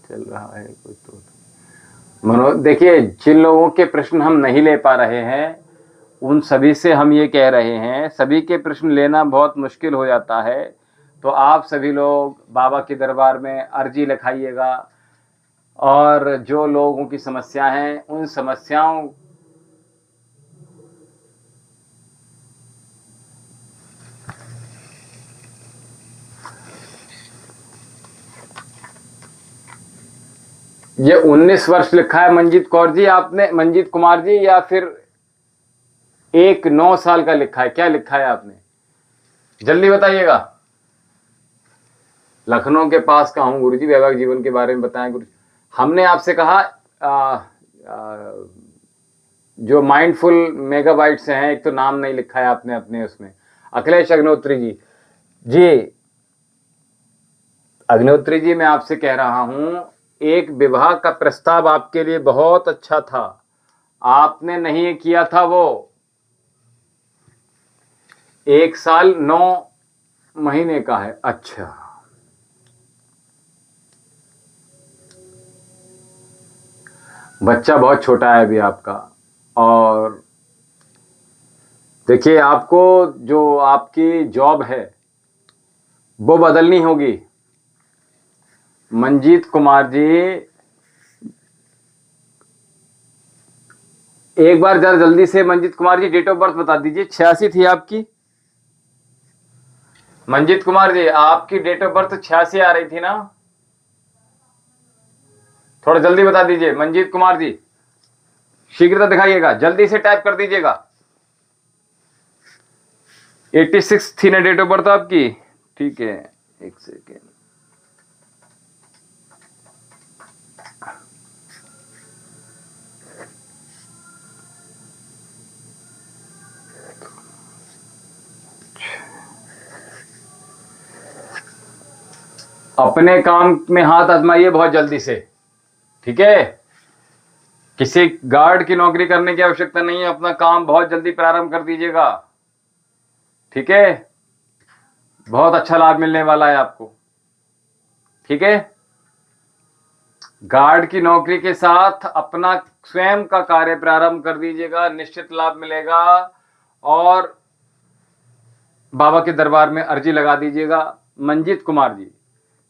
चल रहा है कुछ तो। देखिए, जिन लोगों के प्रश्न हम नहीं ले पा रहे हैं, उन सभी से हम ये कह रहे हैं, सभी के प्रश्न लेना बहुत मुश्किल हो जाता है। तो आप सभी लोग बाबा के दरबार में अर्जी लिखाइएगा, और जो लोगों की समस्या हैं उन समस्याओं ये 19 वर्ष लिखा है मंजीत कौर जी आपने, मंजीत कुमार जी, या फिर 9 साल का लिखा है? क्या लिखा है आपने, जल्दी बताइएगा। लखनऊ के पास का हूं गुरुजी, वैवाहिक जीवन के बारे में बताएं गुरुजी। हमने आपसे कहा जो माइंडफुल मेगाबाइट्स हैं, एक तो नाम नहीं लिखा है आपने अपने उसमें। अखिलेश अग्निहोत्री जी, जी अग्निहोत्री जी, मैं आपसे कह रहा हूं, एक विवाह का प्रस्ताव आपके लिए बहुत अच्छा था, आपने नहीं किया था। वो 1 साल 9 महीने का है। अच्छा, बच्चा बहुत छोटा है अभी आपका। और देखिए, आपको जो आपकी जॉब है वो बदलनी होगी मंजीत कुमार जी। एक बार जरा जल्दी से Manjeet Kumar ji date of birth बता दीजिए। 86 थी आपकी मंजीत कुमार जी, आपकी डेट ऑफ बर्थ 86 आ रही थी ना? थोड़ा जल्दी बता दीजिए मंजीत कुमार जी, शीघ्रता दिखाइएगा, जल्दी से टाइप कर दीजिएगा। 86 थी ना डेट ऑफ बर्थ आपकी? ठीक है, एक सेकेंड। अपने काम में हाथ आजमाइए बहुत जल्दी से, ठीक है? किसी गार्ड की नौकरी करने की आवश्यकता नहीं है, अपना काम बहुत जल्दी प्रारंभ कर दीजिएगा, ठीक है? बहुत अच्छा लाभ मिलने वाला है आपको, ठीक है? गार्ड की नौकरी के साथ अपना स्वयं का कार्य प्रारंभ कर दीजिएगा, निश्चित लाभ मिलेगा। और बाबा के दरबार में अर्जी लगा दीजिएगा। मंजीत कुमार जी,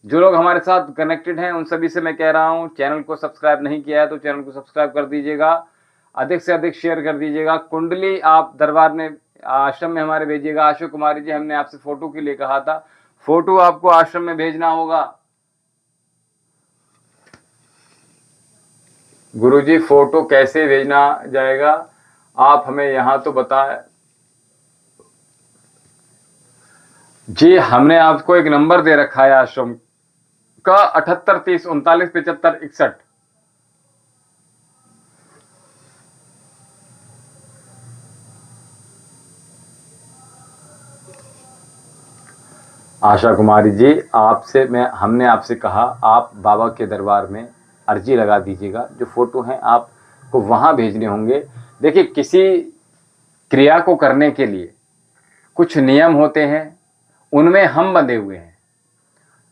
जो लोग हमारे साथ कनेक्टेड हैं उन सभी से मैं कह रहा हूं, चैनल को सब्सक्राइब नहीं किया है तो चैनल को सब्सक्राइब कर दीजिएगा, अधिक से अधिक शेयर कर दीजिएगा। कुंडली आप दरबार में, आश्रम में हमारे भेजिएगा। आशु कुमारी जी, हमने आपसे फोटो के लिए कहा था, फोटो आपको आश्रम में भेजना होगा। गुरुजी, फोटो कैसे भेजना जाएगा, आप हमें यहां तो बताएं जी। हमने आपको एक नंबर दे रखा है आश्रम का, 78 30 39 75 61। आशा कुमारी जी, हमने आपसे कहा आप बाबा के दरबार में अर्जी लगा दीजिएगा। जो फोटो हैं आपको वहां भेजने होंगे। देखिए, किसी क्रिया को करने के लिए कुछ नियम होते हैं, उनमें हम बंधे हुए हैं।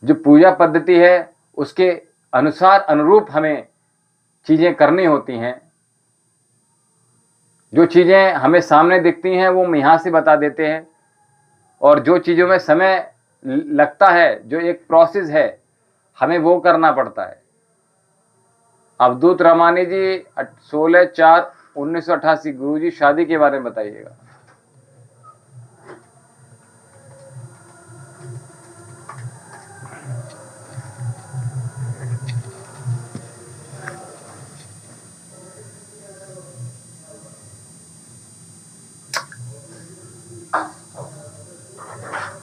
जो पूजा पद्धति है उसके अनुसार अनुरूप हमें चीजें करनी होती हैं। जो चीजें हमें सामने दिखती हैं वो हम यहां से बता देते हैं, और जो चीजों में समय लगता है, जो एक प्रोसेस है, हमें वो करना पड़ता है। अवधूत रामानी जी, 16/4/1988। गुरु जी, शादी के बारे में बताइएगा।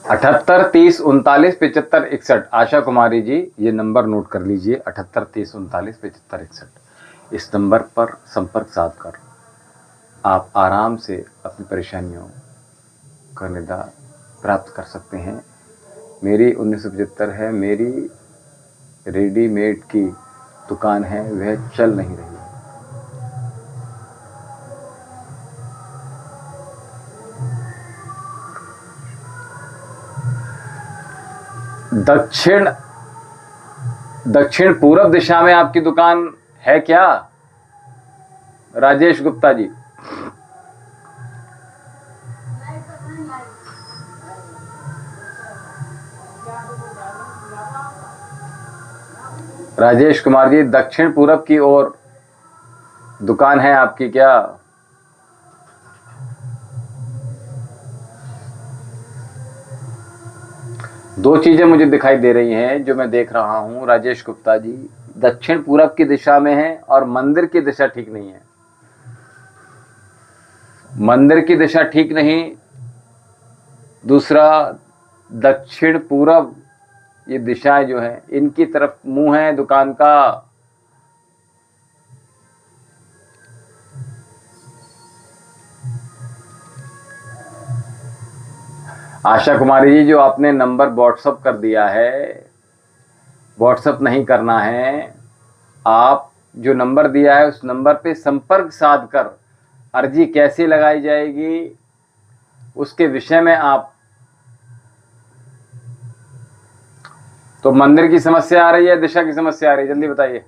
अठहत्तर 30 39 75 61। आशा कुमारी जी, ये नंबर नोट कर लीजिए, 78 30 39 75 61। इस नंबर पर संपर्क साध कर आप आराम से अपनी परेशानियों का निदान प्राप्त कर सकते हैं। मेरी 1975 है, मेरी रेडीमेड की दुकान है, वह चल नहीं रही। दक्षिण पूर्व दिशा में आपकी दुकान है क्या राजेश गुप्ता जी? राजेश कुमार जी, दक्षिण पूरब की ओर दुकान है आपकी क्या? दो चीजें मुझे दिखाई दे रही हैं जो मैं देख रहा हूं राजेश गुप्ता जी। दक्षिण पूरब की दिशा में है और मंदिर की दिशा ठीक नहीं है। मंदिर की दिशा ठीक नहीं, दूसरा दक्षिण पूरब, ये दिशाएं जो है इनकी तरफ मुंह है दुकान का। आशा कुमारी जी, जो आपने नंबर व्हाट्सअप कर दिया है, व्हाट्सअप नहीं करना है। आप जो नंबर दिया है उस नंबर पे संपर्क साध कर अर्जी कैसे लगाई जाएगी उसके विषय में आप। तो मंदिर की समस्या आ रही है, दिशा की समस्या आ रही है, जल्दी बताइए।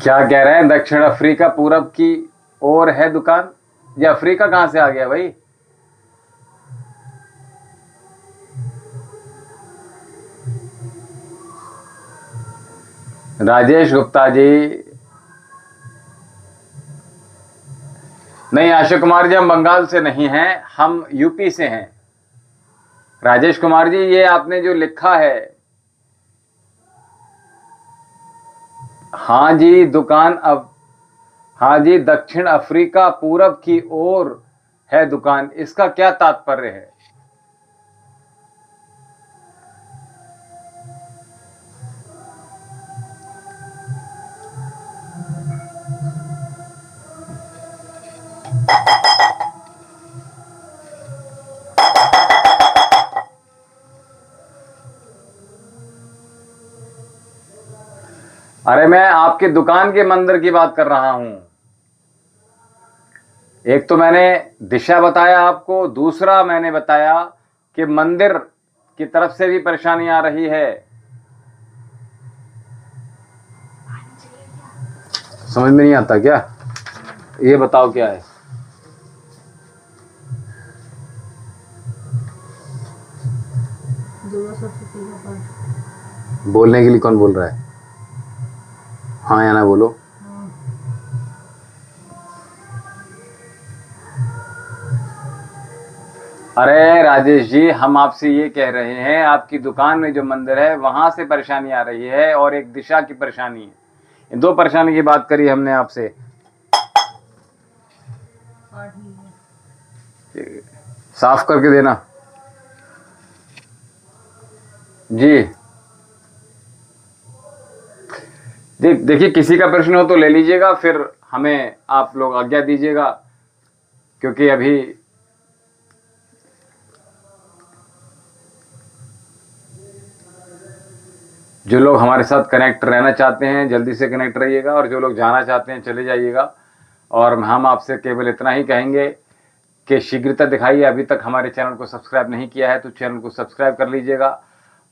क्या कह रहे हैं? दक्षिण अफ्रीका पूरब की ओर है दुकान। ये अफ्रीका कहां से आ गया भाई? राजेश गुप्ता जी, नहीं आशा कुमार जी, हम बंगाल से नहीं हैं, हम यूपी से हैं। राजेश कुमार जी, ये आपने जो लिखा है, हाँ जी दुकान, अब हाँ जी दक्षिण अफ्रीका पूरब की ओर है दुकान, इसका क्या तात्पर्य है? अरे मैं आपकी दुकान के मंदिर की बात कर रहा हूं। एक तो मैंने दिशा बताया आपको, दूसरा मैंने बताया कि मंदिर की तरफ से भी परेशानी आ रही है। समझ में नहीं आता क्या? ये बताओ क्या है? बोलने के लिए कौन बोल रहा है? हाँ या ना बोलो। अरे राजेश जी, हम आपसे ये कह रहे हैं आपकी दुकान में जो मंदिर है वहां से परेशानी आ रही है और एक दिशा की परेशानी है। इन दो परेशानी की बात करी हमने आपसे। साफ करके देना जी। देखिए, किसी का प्रश्न हो तो ले लीजिएगा, फिर हमें आप लोग आज्ञा दीजिएगा, क्योंकि अभी जो लोग हमारे साथ कनेक्ट रहना चाहते हैं जल्दी से कनेक्ट रहिएगा, और जो लोग जाना चाहते हैं चले जाइएगा। और हम आपसे केवल इतना ही कहेंगे कि शीघ्रता दिखाइए। अभी तक हमारे चैनल को सब्सक्राइब नहीं किया है तो चैनल को सब्सक्राइब कर लीजिएगा।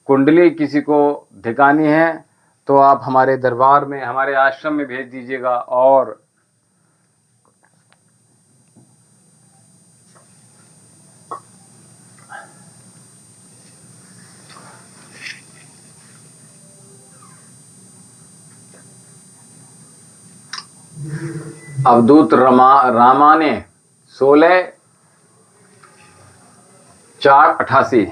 कुंडली किसी को दिखानी है तो आप हमारे दरबार में, हमारे आश्रम में भेज दीजिएगा। और अवधूत रामा ने 16/4/88।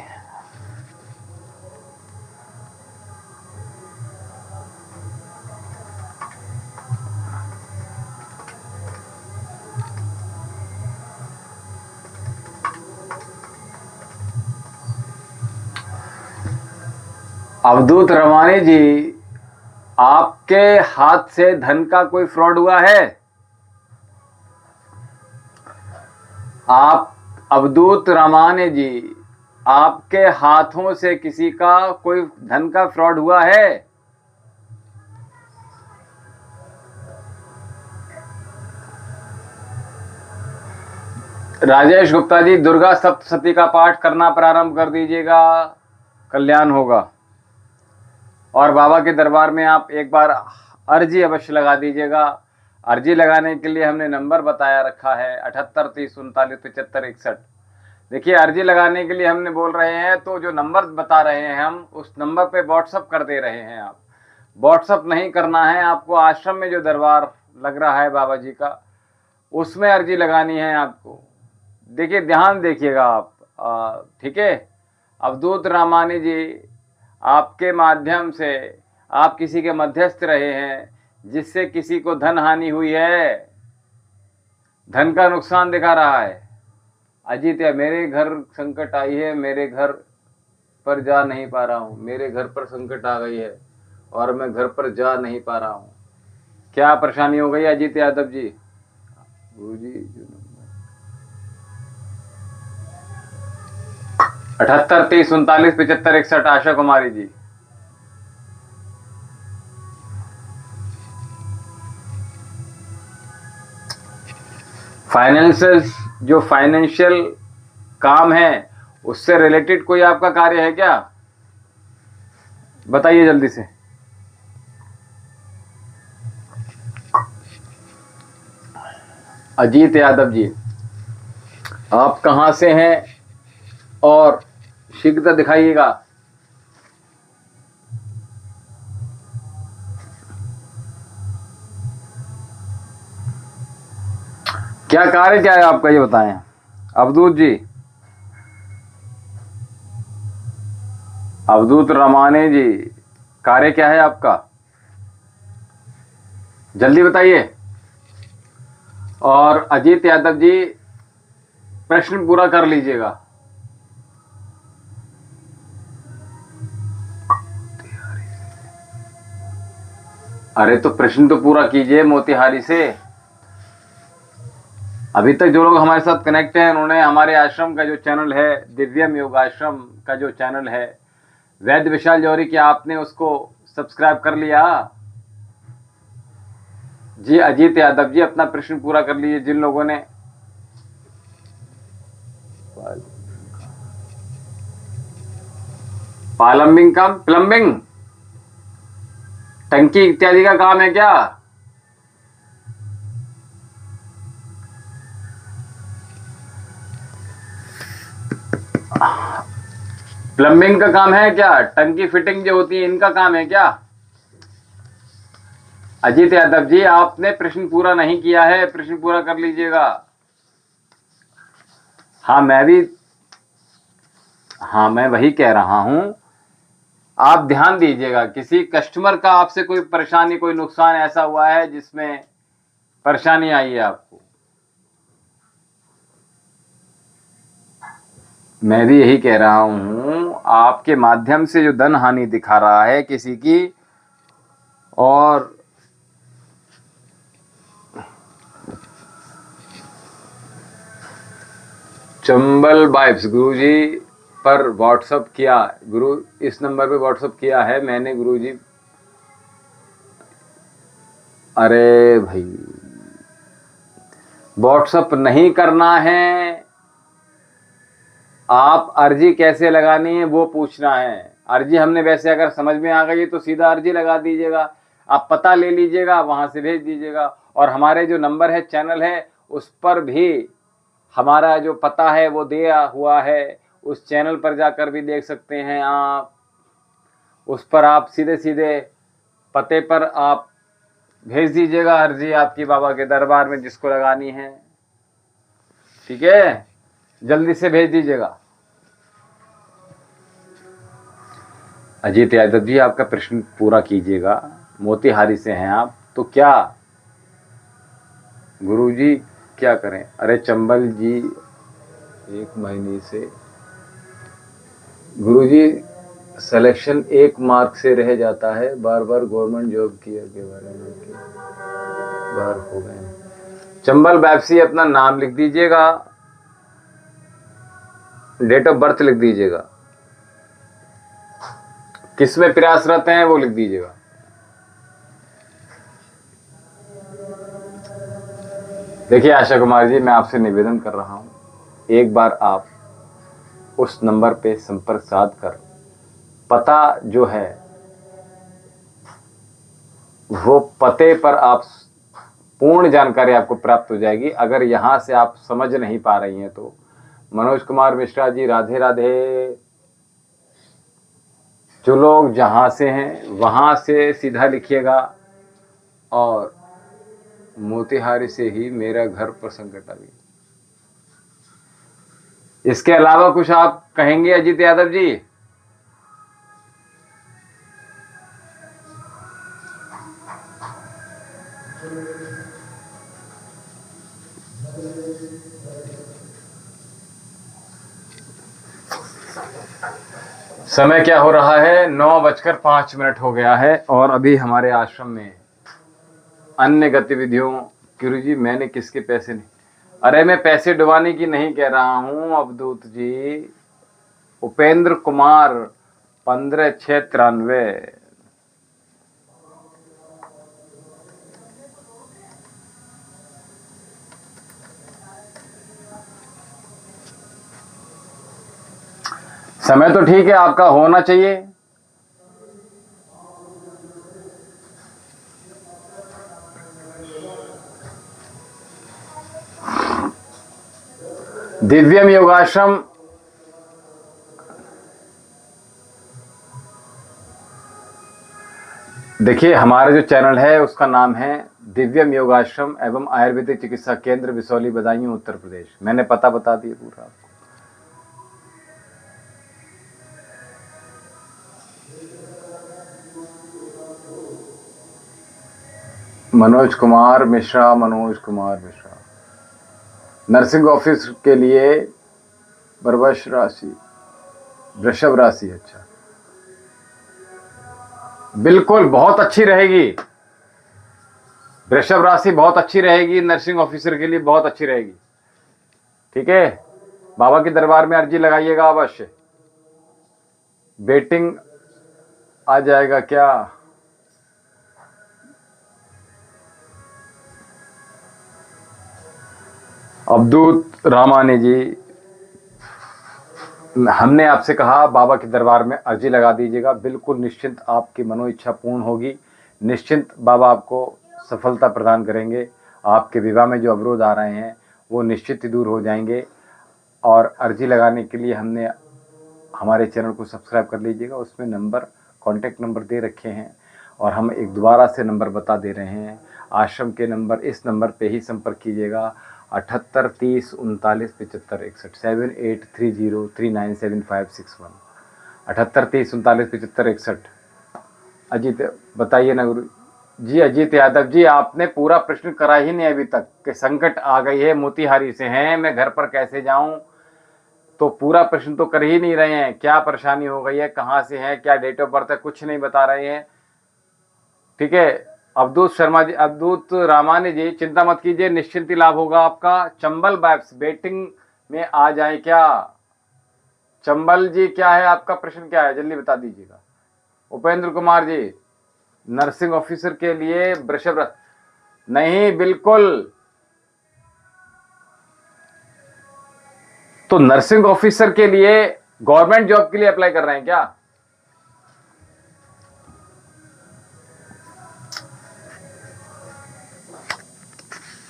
अवधूत रवानी जी, आपके हाथ से धन का कोई फ्रॉड हुआ है? अवधूत रामाने जी, आपके हाथों से किसी का कोई धन का फ्रॉड हुआ है? राजेश गुप्ता जी, दुर्गा सप्तशती का पाठ करना प्रारंभ कर दीजिएगा, कल्याण होगा। और बाबा के दरबार में आप एक बार अर्जी अवश्य लगा दीजिएगा। अर्जी लगाने के लिए हमने नंबर बताया रखा है 78 30 39 75 61। देखिए, अर्जी लगाने के लिए हमने बोल रहे हैं तो जो नंबर बता रहे हैं हम, उस नंबर पे व्हाट्सअप कर दे रहे हैं। आप व्हाट्सअप नहीं करना है आपको, आश्रम में जो दरबार लग रहा है बाबा जी का, उसमें अर्जी लगानी है आपको। देखिए, ध्यान देखिएगा आप, ठीक है। अवधूत रामानी जी, आपके माध्यम से आप किसी के मध्यस्थ रहे हैं, जिससे किसी को धन हानि हुई है, धन का नुकसान दिखा रहा है। अजीत, मेरे घर संकट आई है, मेरे घर पर जा नहीं पा रहा हूँ, मेरे घर पर संकट आ गई है और मैं घर पर जा नहीं पा रहा हूँ। क्या परेशानी हो गई अजीत यादव जी? गुरु जी 78 30 39 75 61। आशा कुमारी जी, फाइनेंशियल काम है, उससे रिलेटेड कोई आपका कार्य है क्या? बताइए जल्दी से। अजीत यादव जी, आप कहां से हैं और शीघ्र दिखाइएगा। क्या कार्य क्या है आपका, ये बताएं। अवधूत जी, अवधूत रमाने जी, कार्य क्या है आपका, जल्दी बताइए। और अजीत यादव जी, प्रश्न पूरा कर लीजिएगा। अरे तो प्रश्न तो पूरा कीजिए मोतिहारी से। अभी तक जो लोग हमारे साथ कनेक्ट हैं, उन्होंने हमारे आश्रम का जो चैनल है, दिव्यम योग आश्रम का जो चैनल है, वैद्य विशाल जौहरी, क्या आपने उसको सब्सक्राइब कर लिया? जी अजीत यादव जी, अपना प्रश्न पूरा कर लीजिए। जिन लोगों ने प्लम्बिंग का, प्लम्बिंग टंकी इत्यादि का काम है क्या? प्लम्बिंग का काम है क्या? टंकी फिटिंग जो होती है, इनका काम है क्या? अजीत यादव जी, आपने प्रश्न पूरा नहीं किया है, प्रश्न पूरा कर लीजिएगा। हाँ मैं वही कह रहा हूं, आप ध्यान दीजिएगा। किसी कस्टमर का आपसे कोई परेशानी, कोई नुकसान ऐसा हुआ है जिसमें परेशानी आई है आपको? मैं भी यही कह रहा हूं, आपके माध्यम से जो धन हानि दिखा रहा है किसी की, और चंबल वाइब्स गुरुजी पर व्हाट्सअप किया, गुरु इस नंबर पे व्हाट्सअप किया है मैंने गुरुजी। अरे भाई, व्हाट्सअप नहीं करना है, आप अर्जी कैसे लगानी है वो पूछना है। अर्जी हमने वैसे अगर समझ में आ गई तो सीधा अर्जी लगा दीजिएगा, आप पता ले लीजिएगा, वहां से भेज दीजिएगा। और हमारे जो नंबर है, चैनल है, उस पर भी हमारा जो पता है वो दिया हुआ है, उस चैनल पर जाकर भी देख सकते हैं आप। उस पर आप सीधे सीधे पते पर आप भेज दीजिएगा अर्जी आपकी बाबा के दरबार में जिसको लगानी है, ठीक है, जल्दी से भेज दीजिएगा। अजीत यादव जी, आपका प्रश्न पूरा कीजिएगा। मोतिहारी से हैं आप, तो क्या गुरुजी क्या करें? अरे चंबल जी, 1 महीने से गुरुजी सिलेक्शन 1 मार्क से रह जाता है, बार बार गवर्नमेंट जॉब के बारे में बार हो गए। चंबल वापसी अपना नाम लिख दीजिएगा डेट ऑफ बर्थ लिख दीजिएगा, किस में प्रयासरत हैं वो लिख दीजिएगा। देखिए आशा कुमार जी, मैं आपसे निवेदन कर रहा हूं, एक बार आप उस नंबर पे संपर्क साध कर पता जो है वो पते पर आप पूर्ण जानकारी आपको प्राप्त हो जाएगी। अगर यहां से आप समझ नहीं पा रही हैं तो मनोज कुमार मिश्रा जी, राधे राधे। जो लोग जहां से हैं वहां से सीधा लिखिएगा, और मोतिहारी से ही मेरा घर पर संकट आ गई। इसके अलावा कुछ आप कहेंगे अजीत यादव जी? समय क्या हो रहा है? 9:05 हो गया है, और अभी हमारे आश्रम में अन्य गतिविधियों। गुरु जी मैंने किसके पैसे नहीं, अरे मैं पैसे डुबाने की नहीं कह रहा हूं अवधूत जी। उपेंद्र कुमार 15/6/93। समय तो ठीक है, आपका होना चाहिए। दिव्यम योगाश्रम, देखिए हमारा जो चैनल है उसका नाम है दिव्यम योगाश्रम एवं आयुर्वेदिक चिकित्सा केंद्र, बिसौली, बदायूं, उत्तर प्रदेश। मैंने पता बता दिया पूरा आपको। मनोज कुमार मिश्रा, मनोज कुमार मिश्रा, नर्सिंग ऑफिस के लिए वृष राशि, वृषभ राशि। अच्छा, बिल्कुल बहुत अच्छी रहेगी। वृषभ राशि बहुत अच्छी रहेगी, नर्सिंग ऑफिसर के लिए बहुत अच्छी रहेगी। ठीक है, बाबा के दरबार में अर्जी लगाइएगा अवश्य। बेटिंग आ जाएगा क्या? अवधूत रामानी जी, हमने आपसे कहा बाबा के दरबार में अर्जी लगा दीजिएगा, बिल्कुल निश्चिंत आपकी मनो इच्छा पूर्ण होगी। निश्चिंत बाबा आपको सफलता प्रदान करेंगे। आपके विवाह में जो अवरोध आ रहे हैं वो निश्चित ही दूर हो जाएंगे। और अर्जी लगाने के लिए हमने हमारे चैनल को सब्सक्राइब कर लीजिएगा, उसमें नंबर, कॉन्टैक्ट नंबर दे रखे हैं, और हम एक दोबारा से नंबर बता दे रहे हैं। आश्रम के नंबर, इस नंबर पे ही संपर्क कीजिएगा, 78 30 39 75 61, 7830397561, 78 30 39 75 61। अजीत बताइए ना गुरु जी। अजीत यादव जी, आपने पूरा प्रश्न करा ही नहीं अभी तक कि संकट आ गई है, मोतिहारी से हैं, मैं घर पर कैसे जाऊं। तो पूरा प्रश्न तो कर ही नहीं रहे हैं, क्या परेशानी हो गई है, कहाँ से है, क्या डेट ऑफ बर्थ है, कुछ नहीं बता रहे हैं। ठीक है, अवधूत शर्मा जी, अवधूत रामानी जी, चिंता मत कीजिए, निश्चिंत ही लाभ होगा आपका। चंबल बैप्स बेटिंग में आ जाए क्या? चंबल जी क्या है आपका प्रश्न, क्या है जल्दी बता दीजिएगा। उपेंद्र कुमार जी, नर्सिंग ऑफिसर के लिए वृषभ, नहीं बिल्कुल। तो नर्सिंग ऑफिसर के लिए गवर्नमेंट जॉब के लिए अप्लाई कर रहे हैं क्या?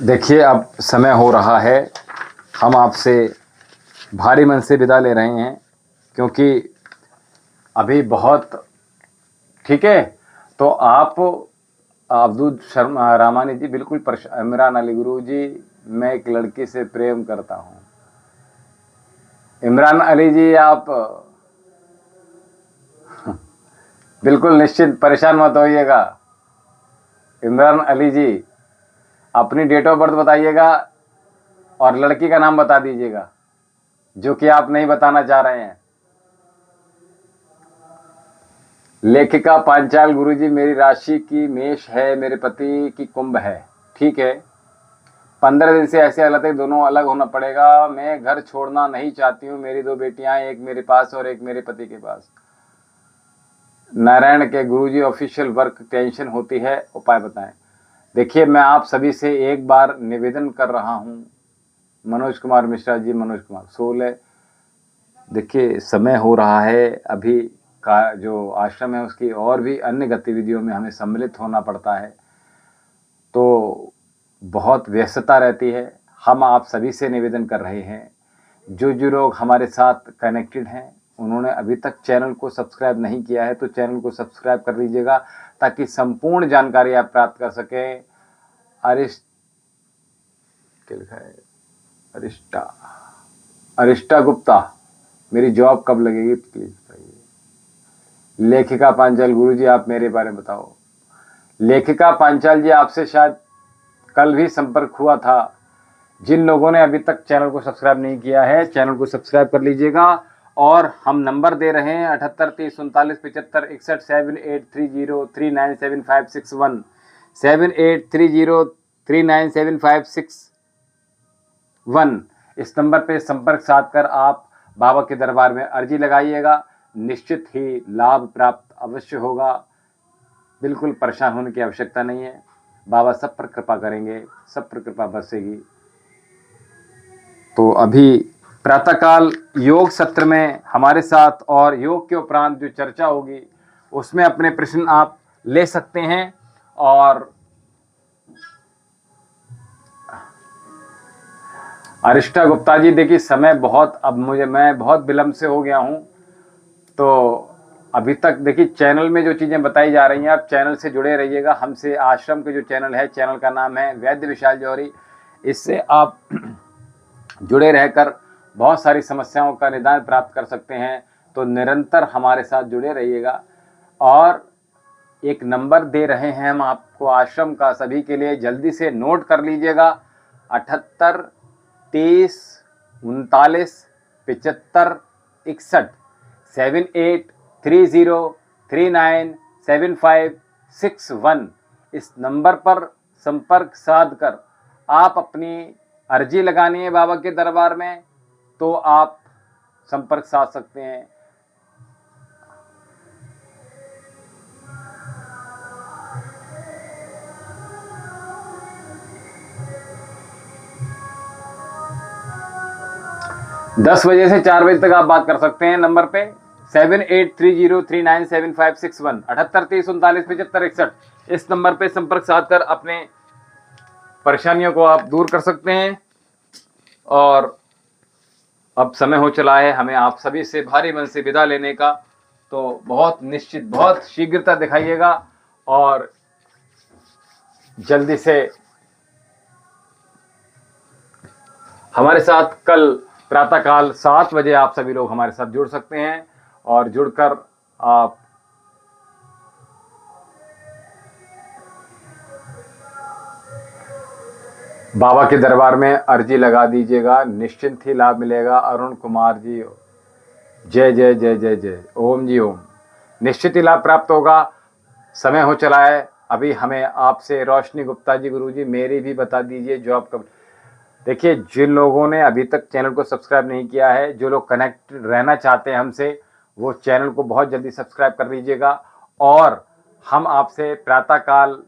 देखिए अब समय हो रहा है, हम आपसे भारी मन से विदा ले रहे हैं, क्योंकि अभी बहुत, ठीक है। तो आप अवधूत शर्मा रामानी जी बिल्कुल इमरान अली गुरु जी, मैं एक लड़की से प्रेम करता हूं। इमरान अली जी आप बिल्कुल निश्चित परेशान मत होइएगा। इमरान अली जी अपनी डेट ऑफ बर्थ बताइएगा और लड़की का नाम बता दीजिएगा, जो कि आप नहीं बताना चाह रहे हैं। लेखिका पांचाल गुरुजी, मेरी राशि की मेष है, मेरे पति की कुंभ है। ठीक है, 15 दिन से ऐसी हालत है कि दोनों अलग होना पड़ेगा। मैं घर छोड़ना नहीं चाहती हूँ। मेरी 2 बेटियां, एक मेरे पास और एक मेरे पति के पास। नारायण के गुरुजी ऑफिशियल वर्क टेंशन होती है, उपाय बताएं। देखिए, मैं आप सभी से एक बार निवेदन कर रहा हूं। मनोज कुमार मिश्रा जी, मनोज कुमार 16। देखिए, समय हो रहा है अभी का जो आश्रम है उसकी और भी अन्य गतिविधियों में हमें सम्मिलित होना पड़ता है, तो बहुत व्यस्तता रहती है। हम आप सभी से निवेदन कर रहे हैं, जो लोग हमारे साथ कनेक्टेड हैं उन्होंने अभी तक चैनल को सब्सक्राइब नहीं किया है तो चैनल को सब्सक्राइब कर लीजिएगा ताकि संपूर्ण जानकारी आप प्राप्त कर सकें। अरिष्टा गुप्ता, मेरी जॉब कब लगेगी प्लीज बताइए। लेखिका पांचाल, गुरुजी आप मेरे बारे में बताओ। लेखिका पांचाल जी, आपसे शायद कल भी संपर्क हुआ था। जिन लोगों ने अभी तक चैनल को सब्सक्राइब नहीं किया है, चैनल को सब्सक्राइब कर लीजिएगा। और हम नंबर दे रहे हैं 78 30 39 75 61 7830397561 7830397561। इस नंबर पे संपर्क साध कर आप बाबा के दरबार में अर्जी लगाइएगा। निश्चित ही लाभ प्राप्त अवश्य होगा। बिल्कुल परेशान होने की आवश्यकता नहीं है। बाबा सब पर कृपा करेंगे, सब पर कृपा बरसेगी। तो अभी प्रातःकाल योग सत्र में हमारे साथ और योग के उपरांत जो चर्चा होगी उसमें अपने प्रश्न आप ले सकते हैं। और अरिष्टा गुप्ता जी, देखिए समय बहुत, अब मैं बहुत विलम्ब से हो गया हूं, तो अभी तक देखिए चैनल में जो चीज़ें बताई जा रही हैं आप चैनल से जुड़े रहिएगा। हमसे आश्रम के जो चैनल है, चैनल का नाम है वैद्य विशाल जौहरी। इससे आप जुड़े रहकर बहुत सारी समस्याओं का निदान प्राप्त कर सकते हैं। तो निरंतर हमारे साथ जुड़े रहिएगा। और एक नंबर दे रहे हैं हम आपको आश्रम का, सभी के लिए जल्दी से नोट कर लीजिएगा। 78 30 39 75 61 7830397561। इस नंबर पर संपर्क साध कर आप अपनी अर्जी लगानी है बाबा के दरबार में, तो आप संपर्क साध सकते हैं। दस बजे से 4 बजे तक आप बात कर सकते हैं नंबर पे 7830397561 7830397561। इस नंबर पे संपर्क साध कर अपने परेशानियों को आप दूर कर सकते हैं। और अब समय हो चला है हमें आप सभी से भारी मन से विदा लेने का, तो बहुत निश्चित, बहुत शीघ्रता दिखाइएगा और जल्दी से हमारे साथ कल प्रातःकाल 7 बजे आप सभी लोग हमारे साथ जुड़ सकते हैं। और जुड़कर आप बाबा के दरबार में अर्जी लगा दीजिएगा, निश्चिंत ही लाभ मिलेगा। अरुण कुमार जी, जय जय जय जय जय, ओम जी ओम। निश्चित ही लाभ प्राप्त होगा। समय हो चला है अभी हमें आपसे। रोशनी गुप्ता जी, गुरुजी मेरी भी बता दीजिए जॉब कब। देखिए, जिन लोगों ने अभी तक चैनल को सब्सक्राइब नहीं किया है, जो लोग कनेक्ट रहना चाहते हैं हमसे, वो चैनल को बहुत जल्दी सब्सक्राइब कर लीजिएगा। और हम आपसे प्रातःकाल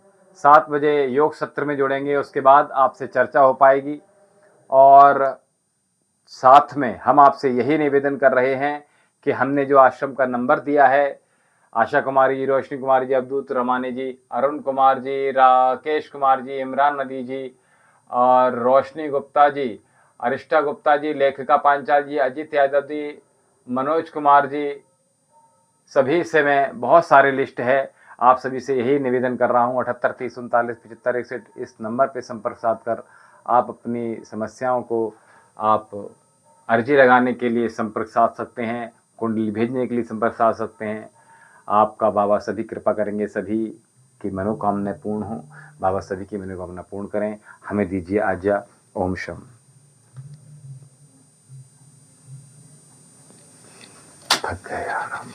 7 बजे योग सत्र में जुड़ेंगे, उसके बाद आपसे चर्चा हो पाएगी। और साथ में हम आपसे यही निवेदन कर रहे हैं कि हमने जो आश्रम का नंबर दिया है, आशा कुमारी जी, रोशनी कुमारी जी, अवधूत रमानी जी, अरुण कुमार जी, राकेश कुमार जी, इमरान नदी जी और रोशनी गुप्ता जी, अरिष्टा गुप्ता जी, लेखिका पांचाल जी, अजित यादव जी, मनोज कुमार जी, सभी से मैं बहुत सारी लिस्ट है। आप सभी से यही निवेदन कर रहा हूँ 78 30 39 75 61। इस नंबर पे संपर्क साध कर आप अपनी समस्याओं को आप अर्जी लगाने के लिए संपर्क साध सकते हैं, कुंडली भेजने के लिए संपर्क साध सकते हैं। आपका बाबा सभी कृपा करेंगे, सभी की मनोकामनाएं पूर्ण हों। बाबा सभी की मनोकामना पूर्ण करें। हमें दीजिए आज्ञा। ओम शम। थक गए यार हम।